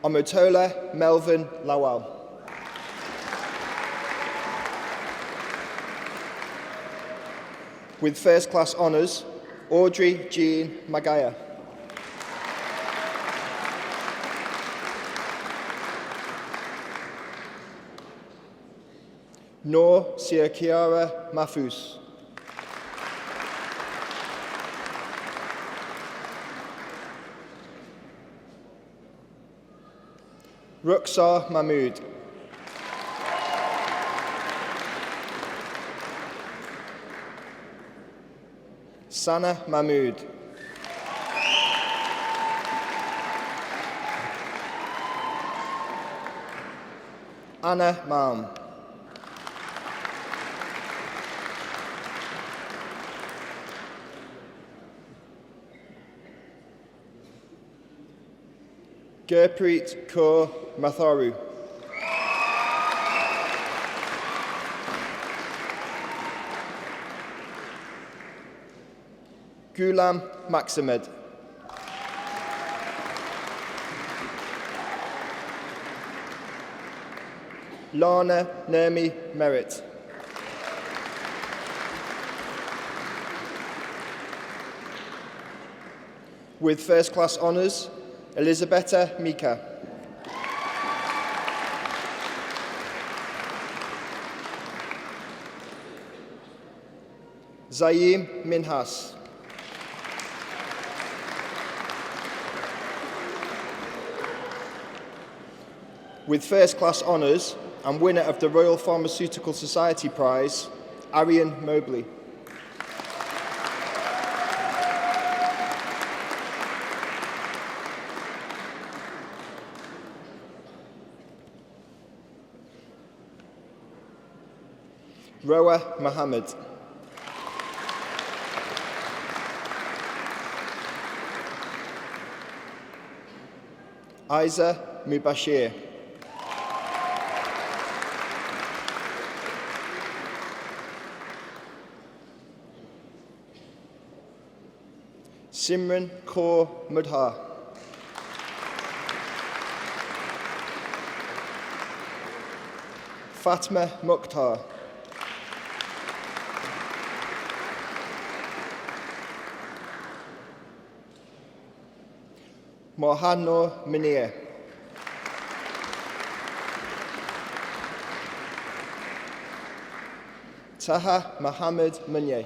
Omotola Melvin Lawal. With first class honours, Audrey Jean Magaya. Noor Siakiara Mafus. Ruksar Mahmood. Sana Mahmood. Anna Malm. Gurpreet Kaur Matharu. Gulam Maximed. Lana Nermi Merritt. With first class honours, Elisabetta Mika. Zaim Minhas. With first class honours and winner of the Royal Pharmaceutical Society Prize, Arian Mobley. Roa Mohammed. Isa Mubashir. Simran Kaur Mudha. Fatma Mukhtar. Mohanur Munir. Taha Mohammed Munye.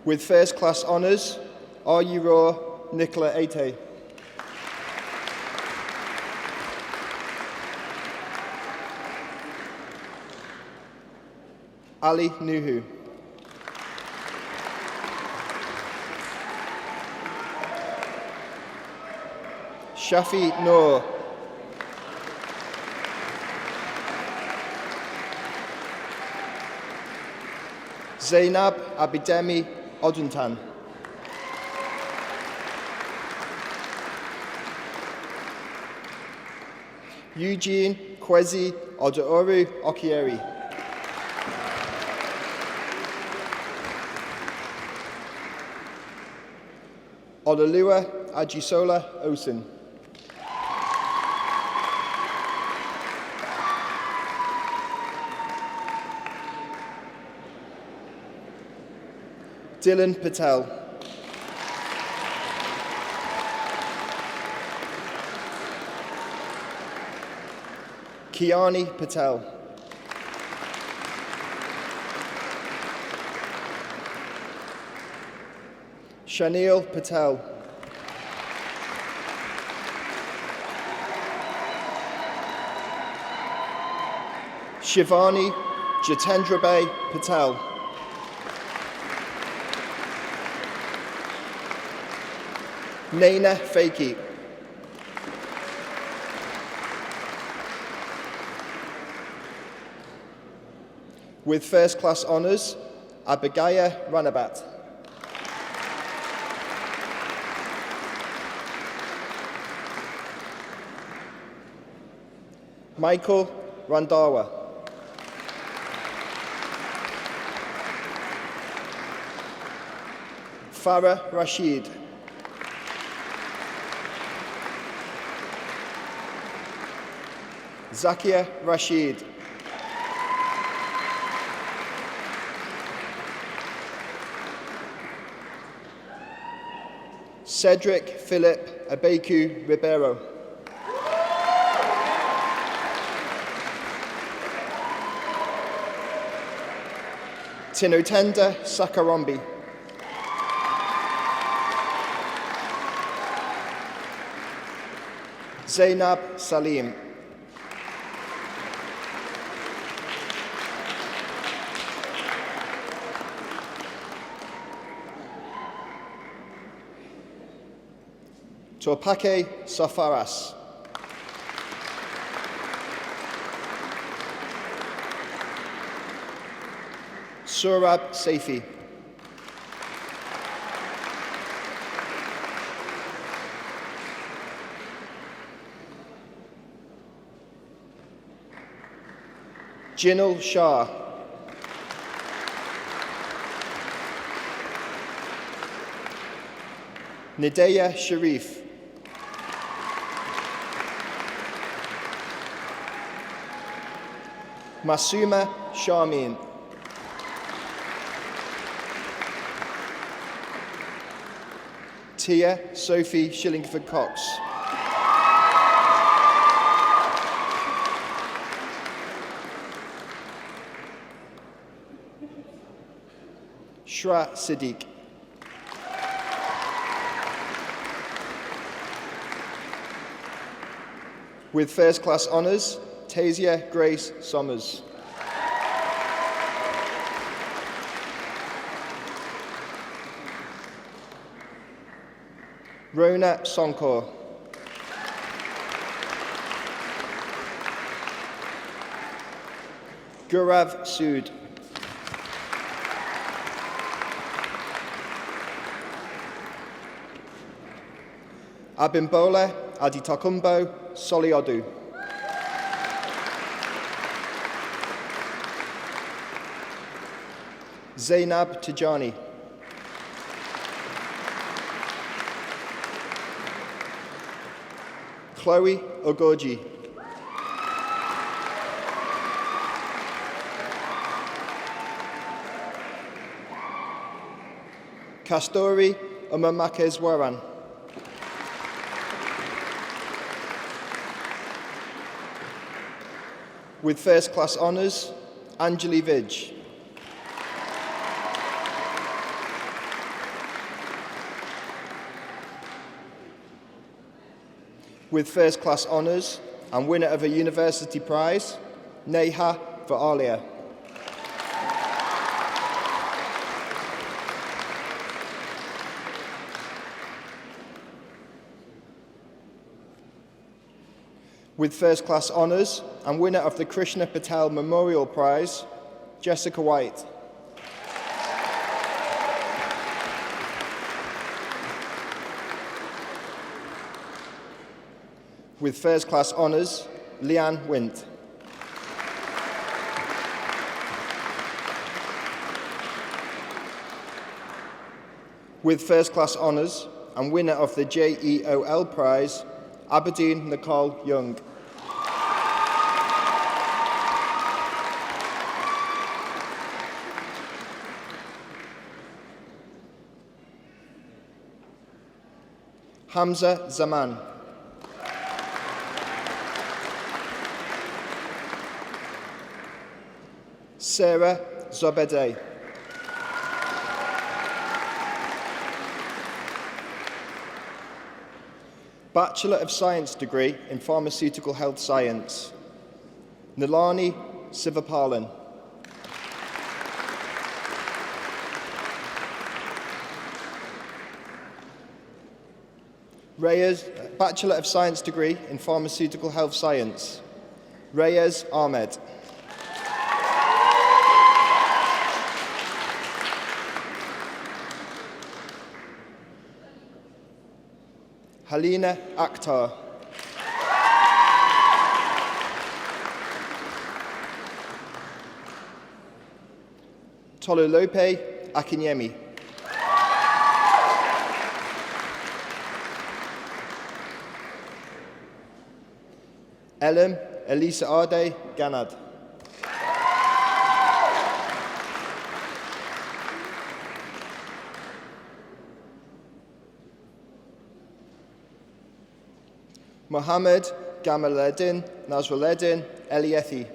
With first class honours, Ayuro Nicola Ate. Ali Nuhu. Shafi Noor. Zainab Abidemi Oduntan. Eugene Kwesi Oduoru Okieri. Ololuwa Ajisola Osin. Dylan Patel. Kiani Patel. Shanil Patel. Shivani Jitendrabay Patel. Naina Fakey. With first class honours, Abigaya Ranabat. Michael Randawa. Farah Rashid. Zakia Rashid. Cedric Philip Abeku Ribeiro. Tinotenda Sakarombi. Zainab Salim. Topake Safaras. Surab Saifi. Jinal Shah. Nideya Sharif. Masuma Sharmin. Tia Sophie Shillingford-Cox. Shra Siddiq. With first class honours, Tasia Grace Sommers. Rona Sonkor. Gurav Sood. Abimbola Aditokumbo Soliodu. Zainab Tijani. Chloe Ogoji. Kastori Umamakeswaran. With first class honours, Anjali Vij. With first class honours and winner of a university prize, Neha Vaalia. With first class honours and winner of the Krishna Patel Memorial Prize, Jessica White. With first class honours, Leanne Wint. With first class honours and winner of the JEOL Prize, Aberdeen Nicole Young. Hamza Zaman. Sarah Zobedeh. Bachelor of Science degree in Pharmaceutical Health Science, Nilani Sivapalan. Reyes, Bachelor of Science degree in Pharmaceutical Health Science, Reyes Ahmed. Halina Akhtar. Tolulope Akinyemi. Elam Elisa Arde Ganad. Mohammed Gamaledin Nasruleddin Eliethi.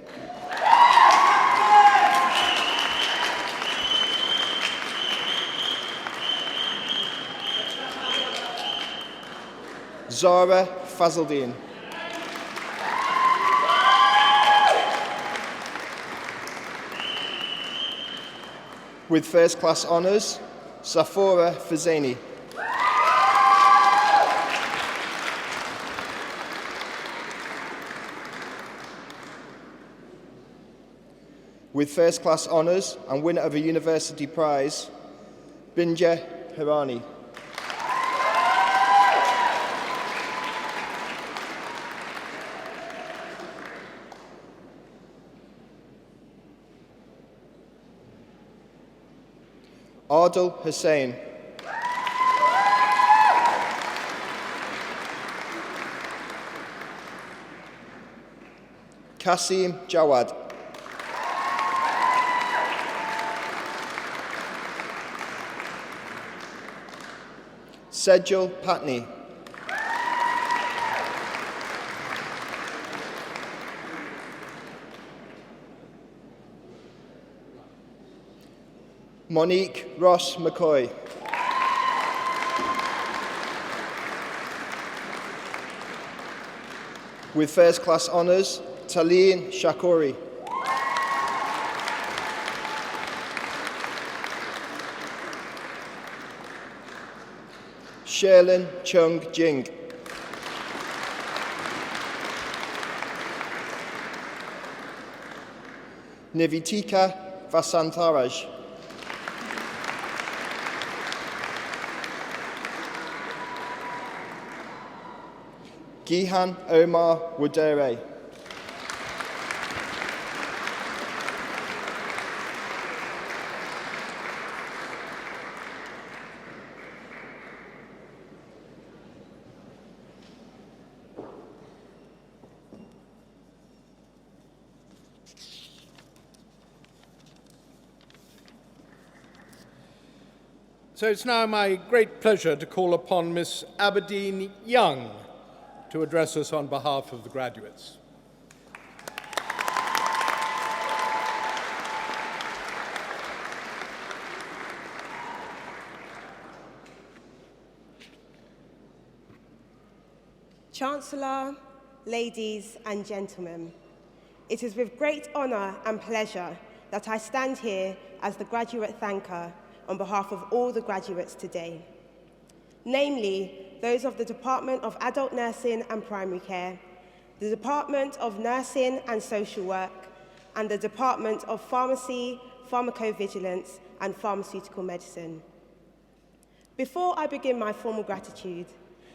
Zara Fazaldin. With first class honours, Safora Fazeni. With first class honours and winner of a university prize, Binja Hirani. Adil Hussain. Kasim Jawad. Sejal Patni. Monique Ross McCoy. With first class honours, Taleen Shakori. Sherlyn Chung Jing. Nivitika Vasantharaj. Gihan Omar Wudere. So it's now my great pleasure to call upon Miss Aberdeen Young to address us on behalf of the graduates. Chancellor, ladies and gentlemen, it is with great honour and pleasure that I stand here as the graduate thanker on behalf of all the graduates today, namely those of the Department of Adult Nursing and Primary Care, the Department of Nursing and Social Work, and the Department of Pharmacy, Pharmacovigilance and Pharmaceutical Medicine. Before I begin my formal gratitude,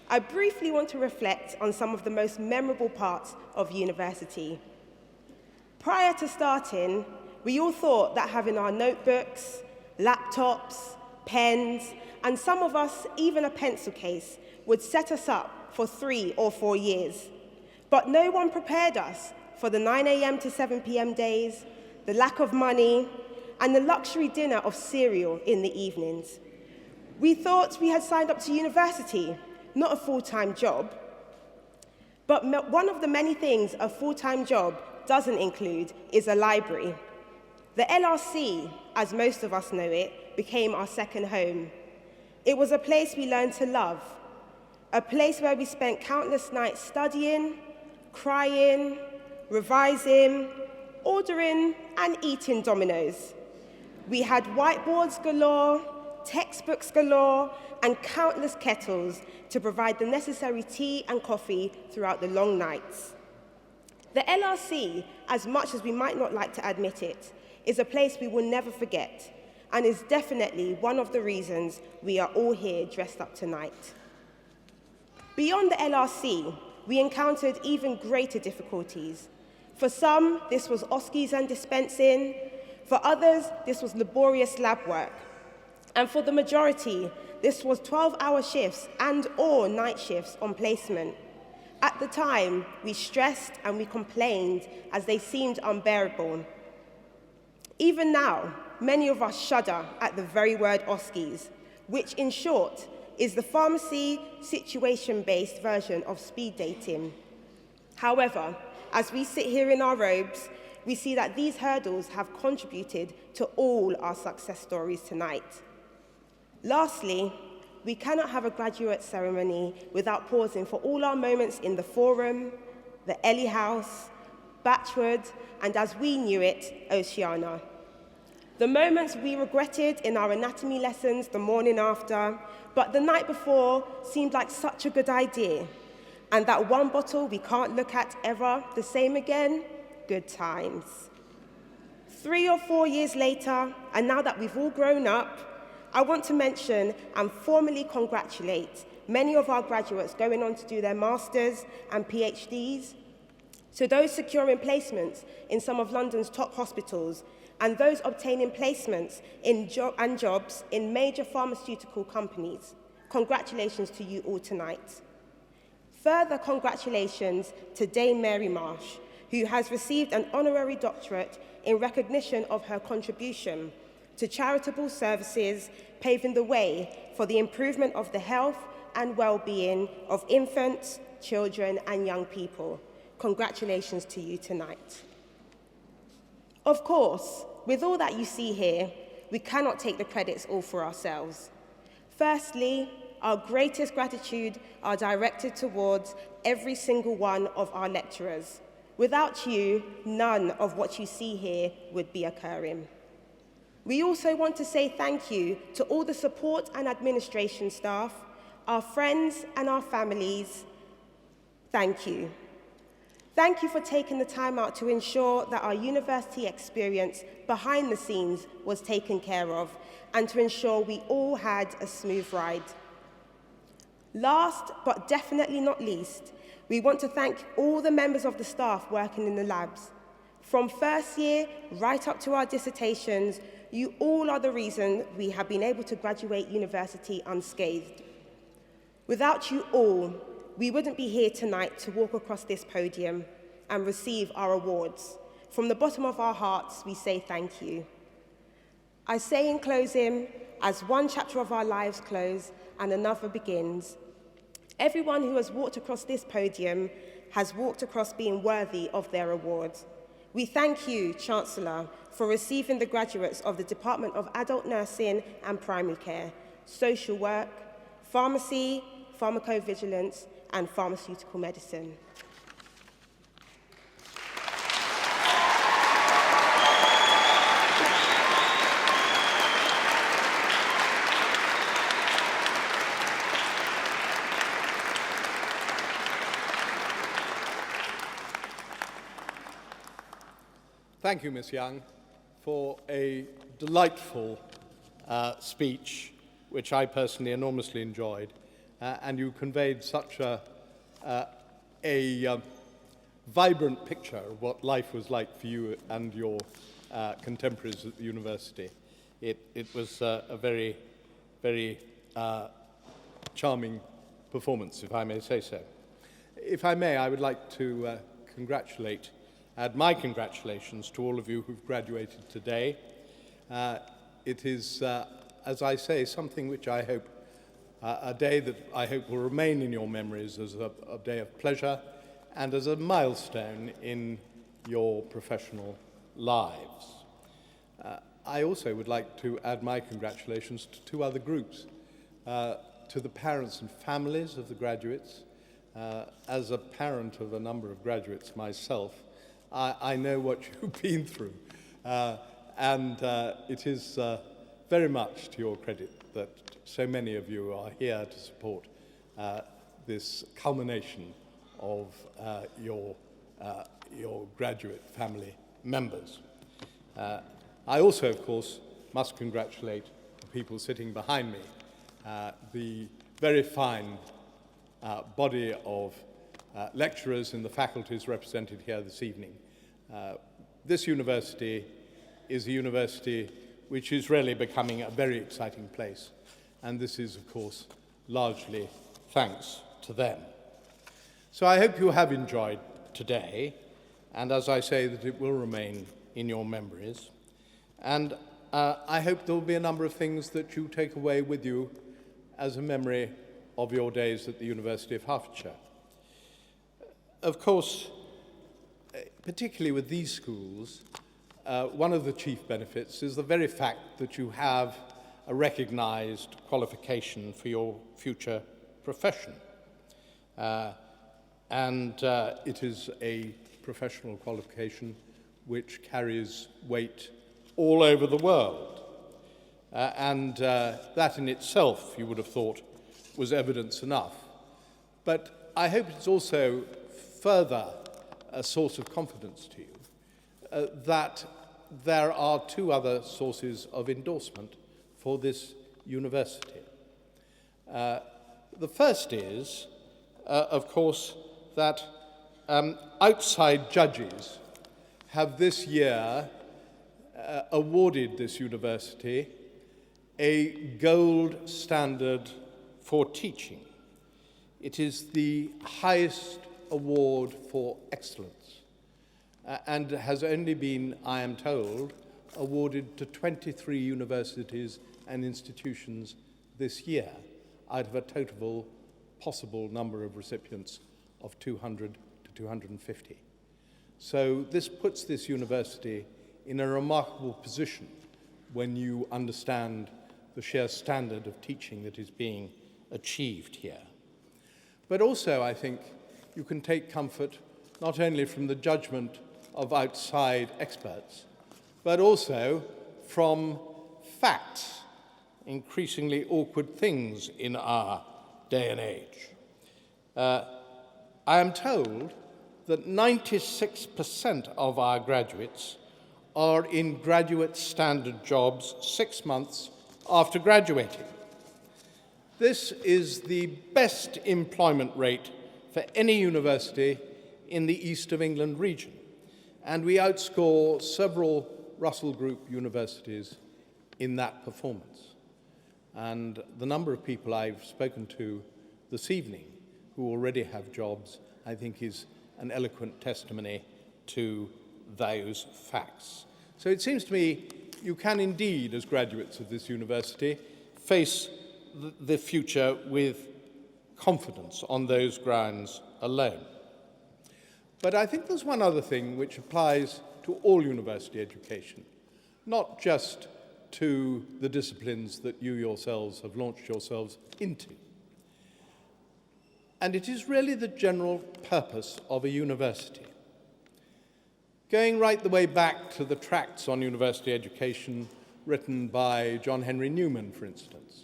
I briefly want to reflect on some of the most memorable parts of university. Prior to starting, we all thought that having our notebooks, laptops, pens, and some of us even a pencil case would set us up for 3 or 4 years. But no one prepared us for the 9 a.m. to 7 p.m. days, the lack of money, and the luxury dinner of cereal in the evenings. We thought we had signed up to university, not a full-time job. But one of the many things a full-time job doesn't include is a library. The LRC, as most of us know it, became our second home. It was a place we learned to love, a place where we spent countless nights studying, crying, revising, ordering, and eating Dominoes. We had whiteboards galore, textbooks galore, and countless kettles to provide the necessary tea and coffee throughout the long nights. The LRC, as much as we might not like to admit it, is a place we will never forget, and is definitely one of the reasons we are all here dressed up tonight. Beyond the LRC, we encountered even greater difficulties. For some, this was OSCEs and dispensing. For others, this was laborious lab work. And for the majority, this was 12-hour shifts and/or night shifts on placement. At the time, we stressed and we complained as they seemed unbearable. Even now, many of us shudder at the very word OSCEs, which in short is the pharmacy situation-based version of speed dating. However, as we sit here in our robes, we see that these hurdles have contributed to all our success stories tonight. Lastly, we cannot have a graduate ceremony without pausing for all our moments in the Forum, the Ellie House, Batchwood, and as we knew it, Oceana. The moments we regretted in our anatomy lessons the morning after, but the night before seemed like such a good idea. And that one bottle we can't look at ever the same again, good times. 3 or 4 years later, and now that we've all grown up, I want to mention and formally congratulate many of our graduates going on to do their masters and PhDs, to those securing placements in some of London's top hospitals, and those obtaining placements and jobs in major pharmaceutical companies. Congratulations to you all tonight. Further congratulations to Dame Mary Marsh, who has received an honorary doctorate in recognition of her contribution to charitable services, paving the way for the improvement of the health and well-being of infants, children, and young people. Congratulations to you tonight. Of course, with all that you see here, we cannot take the credits all for ourselves. Firstly, our greatest gratitude are directed towards every single one of our lecturers. Without you, none of what you see here would be occurring. We also want to say thank you to all the support and administration staff, our friends and our families. Thank you. Thank you for taking the time out to ensure that our university experience behind the scenes was taken care of and to ensure we all had a smooth ride. Last, but definitely not least, we want to thank all the members of the staff working in the labs. From first year right up to our dissertations, you all are the reason we have been able to graduate university unscathed. Without you all, we wouldn't be here tonight to walk across this podium and receive our awards. From the bottom of our hearts, we say thank you. I say in closing, as one chapter of our lives close and another begins, everyone who has walked across this podium has walked across being worthy of their awards. We thank you, Chancellor, for receiving the graduates of the Department of Adult Nursing and Primary Care, Social Work, Pharmacy, Pharmacovigilance, and Pharmaceutical Medicine. Thank you, Ms. Young, for a delightful speech, which I personally enormously enjoyed. And you conveyed such a vibrant picture of what life was like for you and your contemporaries at the university. It was a very, very charming performance, if I may say so. If I may, I would like to add my congratulations to all of you who've graduated today. It is, as I say, something which I hope a day that I hope will remain in your memories as a day of pleasure and as a milestone in your professional lives. I also would like to add my congratulations to 2 other groups, to the parents and families of the graduates. As a parent of a number of graduates myself, I know what you've been through, and it is very much to your credit that so many of you are here to support this culmination of your graduate family members. I also, of course, must congratulate the people sitting behind me, the very fine body of lecturers in the faculties represented here this evening. This university is a university which is really becoming a very exciting place, and this is, of course, largely thanks to them. So I hope you have enjoyed today, and as I say, that it will remain in your memories. And I hope there will be a number of things that you take away with you as a memory of your days at the University of Hertfordshire. Of course, particularly with these schools, one of the chief benefits is the very fact that you have a recognised qualification for your future profession. And it is a professional qualification which carries weight all over the world. And that in itself, you would have thought, was evidence enough. But I hope it's also further a source of confidence to you that there are two other sources of endorsement for this university. The first is, of course, that outside judges have this year awarded this university a gold standard for teaching. It is the highest award for excellence and has only been, I am told, awarded to 23 universities and institutions this year out of a total possible number of recipients of 200 to 250. So this puts this university in a remarkable position when you understand the sheer standard of teaching that is being achieved here. But also, I think, you can take comfort not only from the judgment of outside experts, but also from facts, increasingly awkward things in our day and age. I am told that 96% of our graduates are in graduate standard jobs 6 months after graduating. This is the best employment rate for any university in the East of England region, and we outscore several Russell Group universities in that performance. And the number of people I've spoken to this evening who already have jobs, I think, is an eloquent testimony to those facts. So it seems to me you can indeed, as graduates of this university, face the future with confidence on those grounds alone. But I think there's one other thing which applies to all university education, not just to the disciplines that you yourselves have launched yourselves into. And it is really the general purpose of a university. Going right the way back to the tracts on university education written by John Henry Newman, for instance,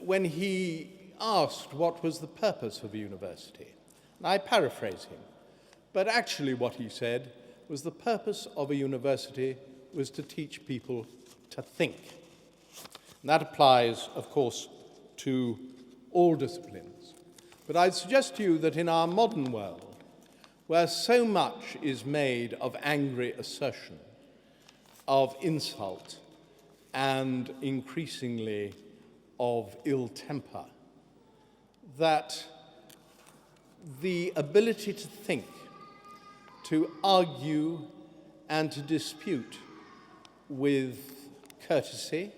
when he asked what was the purpose of a university. And I paraphrase him, but actually what he said was the purpose of a university was to teach people to think. And that applies, of course, to all disciplines. But I'd suggest to you that in our modern world, where so much is made of angry assertion, of insult, and increasingly of ill temper, that the ability to think, to argue, and to dispute with courtesy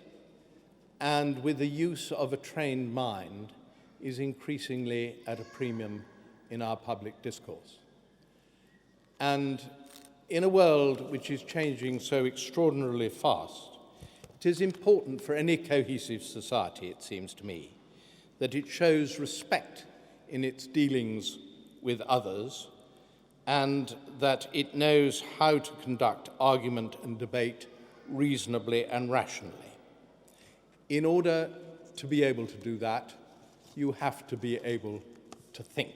and with the use of a trained mind is increasingly at a premium in our public discourse. And in a world which is changing so extraordinarily fast, it is important for any cohesive society, it seems to me, that it shows respect in its dealings with others and that it knows how to conduct argument and debate reasonably and rationally. In order to be able to do that, you have to be able to think.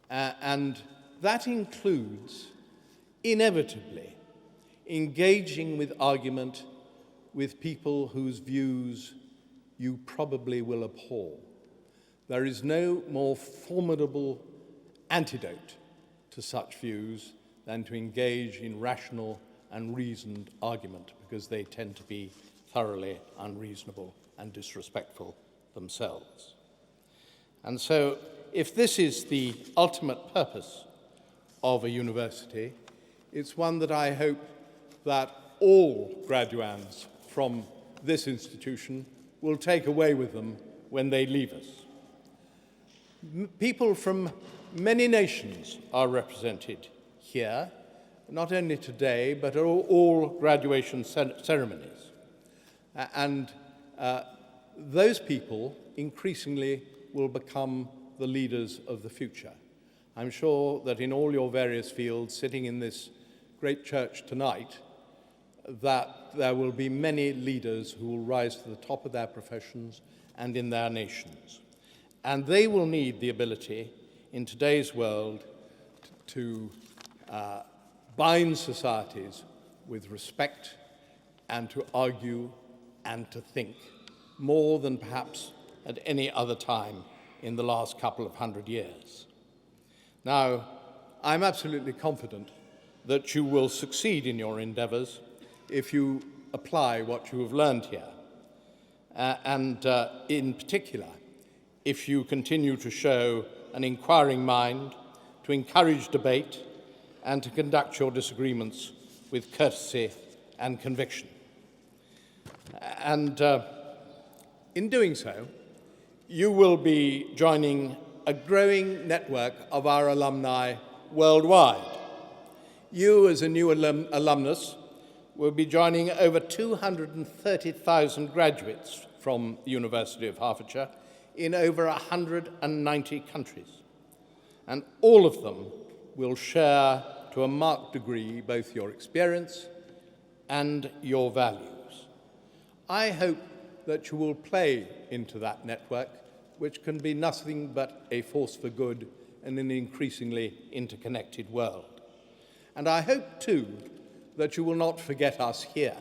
And that includes, inevitably, engaging with argument with people whose views you probably will abhor. There is no more formidable antidote to such views than to engage in rational and reasoned argument, because they tend to be thoroughly unreasonable and disrespectful themselves. And so if this is the ultimate purpose of a university, it's one that I hope that all graduands from this institution will take away with them when they leave us. People from many nations are represented here, not only today, but at all graduation ceremonies. And those people increasingly will become the leaders of the future. I'm sure that in all your various fields, sitting in this great church tonight, that there will be many leaders who will rise to the top of their professions and in their nations. And they will need the ability in today's world to bind societies with respect and to argue and to think more than perhaps at any other time in the last couple of 100 years. Now, I'm absolutely confident that you will succeed in your endeavours if you apply what you have learned here. And in particular, if you continue to show an inquiring mind, to encourage debate, and to conduct your disagreements with courtesy and conviction. And in doing so, you will be joining a growing network of our alumni worldwide. You, as a new alumnus, will be joining over 230,000 graduates from the University of Hertfordshire in over 190 countries. And all of them will share to a marked degree both your experience and your values. I hope that you will play into that network, which can be nothing but a force for good in an increasingly interconnected world. And I hope, too, that you will not forget us here,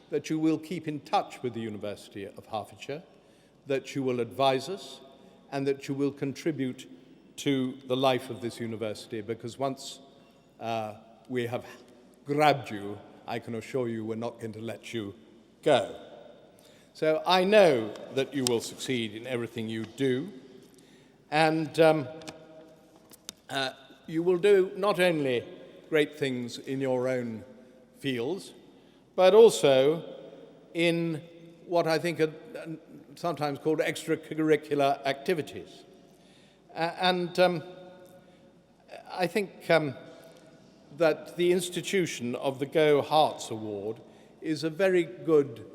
that you will keep in touch with the University of Hertfordshire, that you will advise us, and that you will contribute to the life of this university, because once we have grabbed you, I can assure you we're not going to let you go. So I know that you will succeed in everything you do, and you will do not only great things in your own fields, but also in what I think are sometimes called extracurricular activities. And I think that the institution of the Go Herts Award is a very good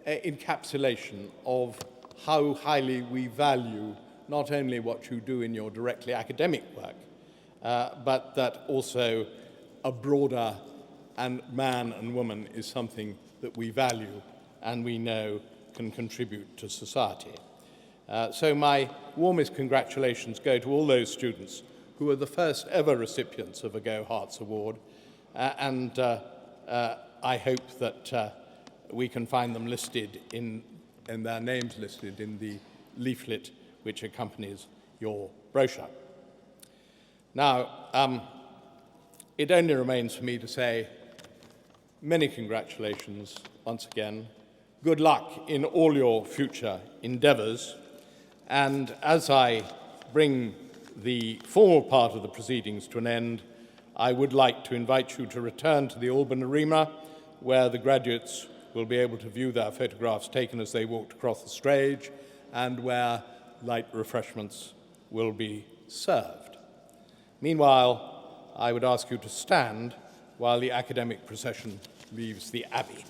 encapsulation of how highly we value not only what you do in your directly academic work, but that also a broader man and woman is something that we value and we know can contribute to society. So my warmest congratulations go to all those students who are the first ever recipients of a Go Herts Award, and I hope that we can find them listed and their names listed in the leaflet which accompanies your brochure. Now, it only remains for me to say many congratulations once again. Good luck in all your future endeavours. And as I bring the formal part of the proceedings to an end, I would like to invite you to return to the Alban Arena, where the graduates will be able to view their photographs taken as they walked across the stage, and where light refreshments will be served. Meanwhile, I would ask you to stand while the academic procession leaves the Abbey.